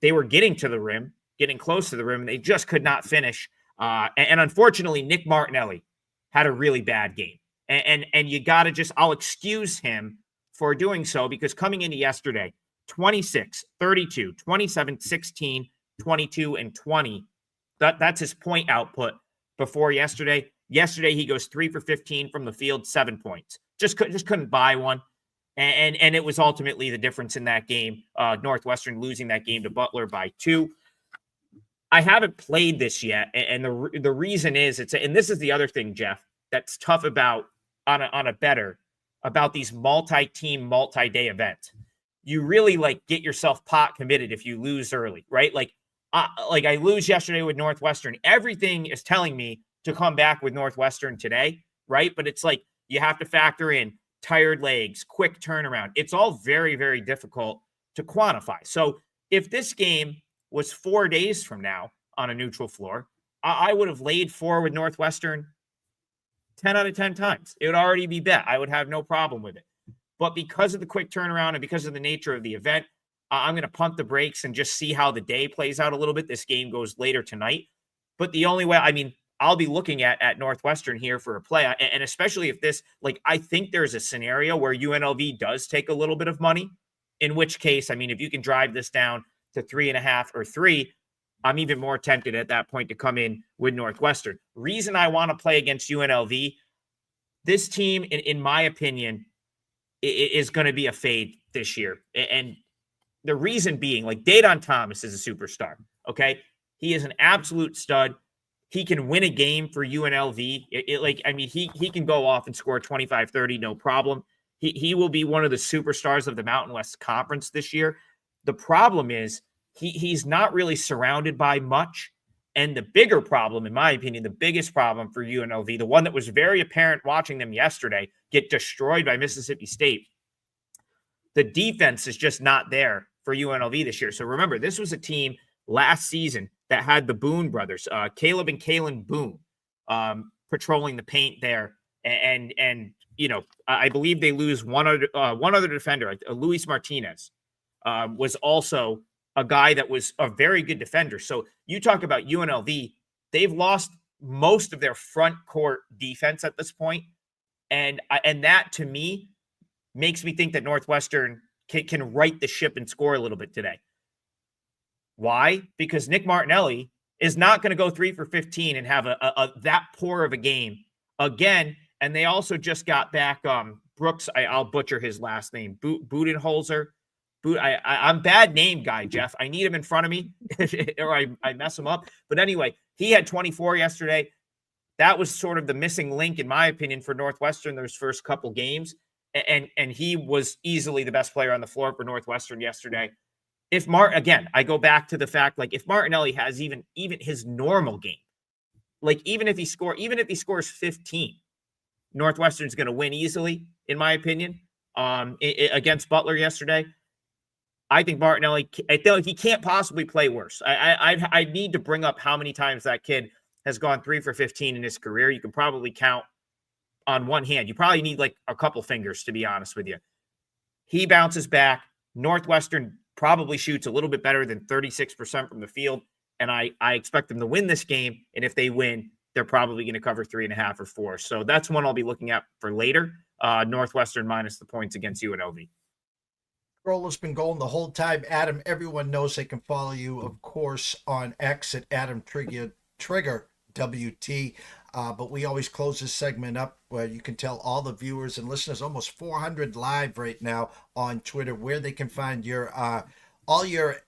They were getting to the rim, getting close to the rim, and they just could not finish. And unfortunately, Nick Martinelli had a really bad game. And you got to I'll excuse him for doing so, because coming into yesterday, 26, 32, 27, 16, 22, and 20. That's his point output before yesterday. Yesterday, he goes 3 for 15 from the field, 7 points. Just couldn't buy one. And it was ultimately the difference in that game. Northwestern losing that game to Butler by 2. I haven't played this yet. And the reason is, and this is the other thing, Jeff, that's tough about on a better about these multi-team, multi-day events. You really get yourself pot committed if you lose early, right? I lose yesterday with Northwestern. Everything is telling me to come back with Northwestern today, right? But it's you have to factor in tired legs, quick turnaround. It's all very, very difficult to quantify. So if this game was 4 days from now on a neutral floor, I would have laid 4 with Northwestern 10 out of 10 times. It would already be bet. I would have no problem with it. But because of the quick turnaround and because of the nature of the event, I'm going to punt the brakes and just see how the day plays out a little bit. This game goes later tonight. But the only way, I'll be looking at Northwestern here for a play. And especially if this, I think there's a scenario where UNLV does take a little bit of money, in which case, if you can drive this down to 3.5 or 3, I'm even more tempted at that point to come in with Northwestern. Reason I want to play against UNLV, this team, in my opinion, is going to be a fade this year. And the reason being, Dedan Thomas is a superstar, okay? He is an absolute stud. He can win a game for UNLV. He can go off and score 25, 30, no problem. He will be one of the superstars of the Mountain West Conference this year. The problem is he's not really surrounded by much. And the bigger problem, in my opinion, the biggest problem for UNLV, the one that was very apparent watching them yesterday get destroyed by Mississippi State, the defense is just not there for UNLV this year. So remember, this was a team last season that had the Boone brothers, Caleb and Kalen Boone, patrolling the paint there. And I believe they lose one other defender, Luis Martinez, was also a guy that was a very good defender. So you talk about UNLV, they've lost most of their front court defense at this point. And that, to me, makes me think that Northwestern can right the ship and score a little bit today. Why? Because Nick Martinelli is not going to go 3 for 15 and have a that poor of a game again. And they also just got back Brooks. I'll butcher his last name. Budenholzer. I'm bad name guy, Jeff. I need him in front of me or I mess him up. But anyway, he had 24 yesterday. that was sort of the missing link, in my opinion, for Northwestern those first couple games. And he was easily the best player on the floor for Northwestern yesterday. Again, I go back to the fact, like, if Martinelli has even his normal game, like even if he scores 15, Northwestern's going to win easily, in my opinion. Against Butler yesterday, I think Martinelli, I feel like he can't possibly play worse. I need to bring up how many times that kid has gone 3 for 15 in his career. You can probably count on one hand. You probably need like a couple fingers, to be honest with you. He bounces back. Northwestern probably shoots a little bit better than 36% from the field. And I expect them to win this game. And if they win, they're probably going to cover 3.5 or 4. So that's one I'll be looking at for later. Northwestern minus the points against UNLV. Roller's been going the whole time. Adam, everyone knows they can follow you, of course, on X at Adam Trigger WT. But we always close this segment up where you can tell all the viewers and listeners, almost 400 live right now on Twitter, where they can find your all your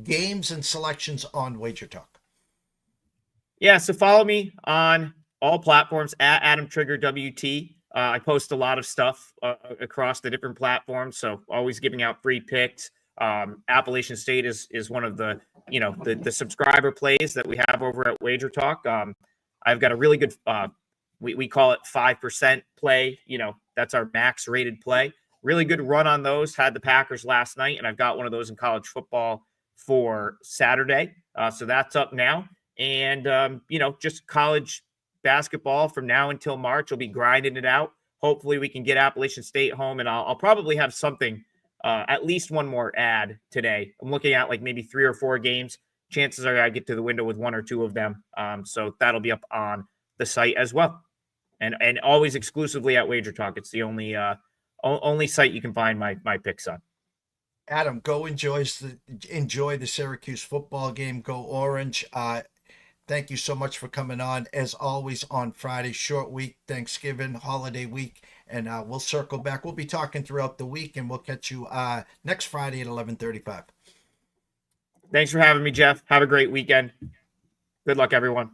games and selections on Wager Talk. Yeah, so follow me on all platforms at Adam Trigger WT. I post a lot of stuff across the different platforms, so always giving out free picks. Appalachian State is one of the the subscriber plays that we have over at Wager Talk. I've got a really good we call it 5% play. That's our max rated play. Really good run on those. Had the Packers last night, and I've got one of those in college football for Saturday. So that's up now. And just college basketball from now until March. We'll be grinding it out. Hopefully we can get Appalachian State home, and I'll probably have something, at least one more ad today. I'm looking at like maybe 3 or 4 games. Chances are I get to the window with 1 or 2 of them. So that'll be up on the site as well. And always exclusively at Wager Talk. It's the only site you can find my picks on. Adam, go enjoy the Syracuse football game. Go Orange. Thank you so much for coming on, as always, on Friday. Short week, Thanksgiving, holiday week, and we'll circle back. We'll be talking throughout the week, and we'll catch you next Friday at 11:35. Thanks for having me, Jeff. Have a great weekend. Good luck, everyone.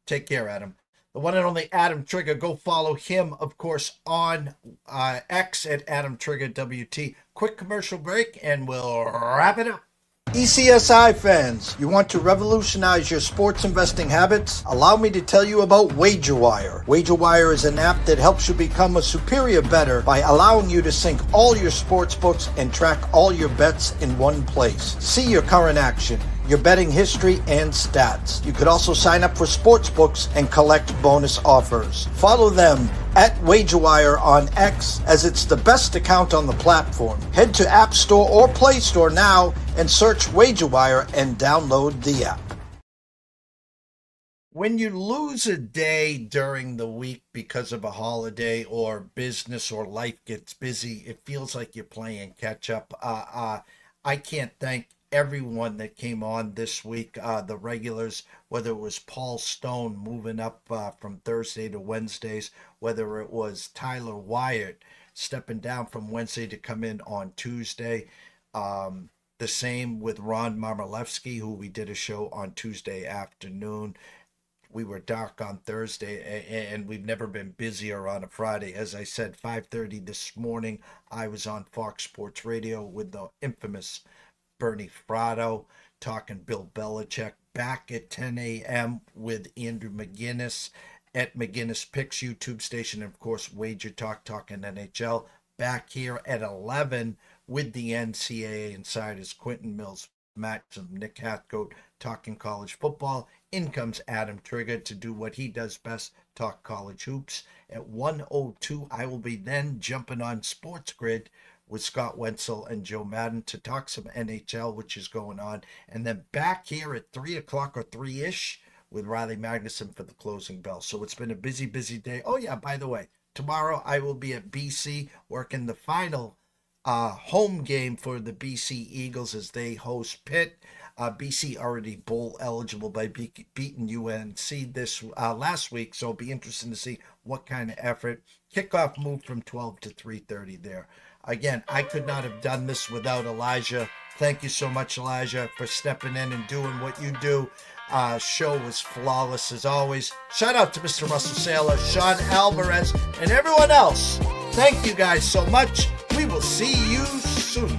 Take care, Adam. The one and only Adam Trigger. Go follow him, of course, on X at Adam Trigger WT. Quick commercial break, and we'll wrap it up. ECSI fans, you want to revolutionize your sports investing habits? Allow me to tell you about WagerWire. WagerWire is an app that helps you become a superior bettor by allowing you to sync all your sports books and track all your bets in one place. See your current action, your betting history, and stats. You could also sign up for sports books and collect bonus offers. Follow them at WagerWire on X, as it's the best account on the platform. Head to App Store or Play Store now and search WagerWire and download the app. When you lose a day during the week because of a holiday or business or life gets busy, it feels like you're playing catch up. I can't thank everyone that came on this week, the regulars, whether it was Paul Stone moving up from Thursday to Wednesdays, whether it was Tyler Wyatt stepping down from Wednesday to come in on Tuesday. The same with Ron Marmolewski, who we did a show on Tuesday afternoon. We were dark on Thursday, and we've never been busier on a Friday. As I said, 5:30 this morning, I was on Fox Sports Radio with the infamous Bernie Fratto talking Bill Belichick. Back at 10 a.m. with Andrew McGinnis at McGinnis Picks YouTube station. And of course, Wager Talk talking NHL. Back here at 11 with the NCAA Insiders, Quentin Mills, Maxim, Nick Hathcote talking college football. In comes Adam Trigger to do what he does best, talk college hoops. At 1:02, I will be then jumping on Sports Grid with Scott Wenzel and Joe Madden to talk some NHL, which is going on. And then back here at 3 o'clock or 3-ish with Riley Magnuson for the closing bell. So it's been a busy, busy day. Oh, yeah, by the way, tomorrow I will be at BC working the final home game for the BC Eagles as they host Pitt. BC already bowl eligible by beating UNC this last week, so it'll be interesting to see what kind of effort. Kickoff moved from 12 to 3:30 there. Again, I could not have done this without Elijah. Thank you so much, Elijah, for stepping in and doing what you do. Show was flawless as always. Shout out to Mr. Russell Saylor, Sean Alvarez, and everyone else. Thank you guys so much. We will see you soon.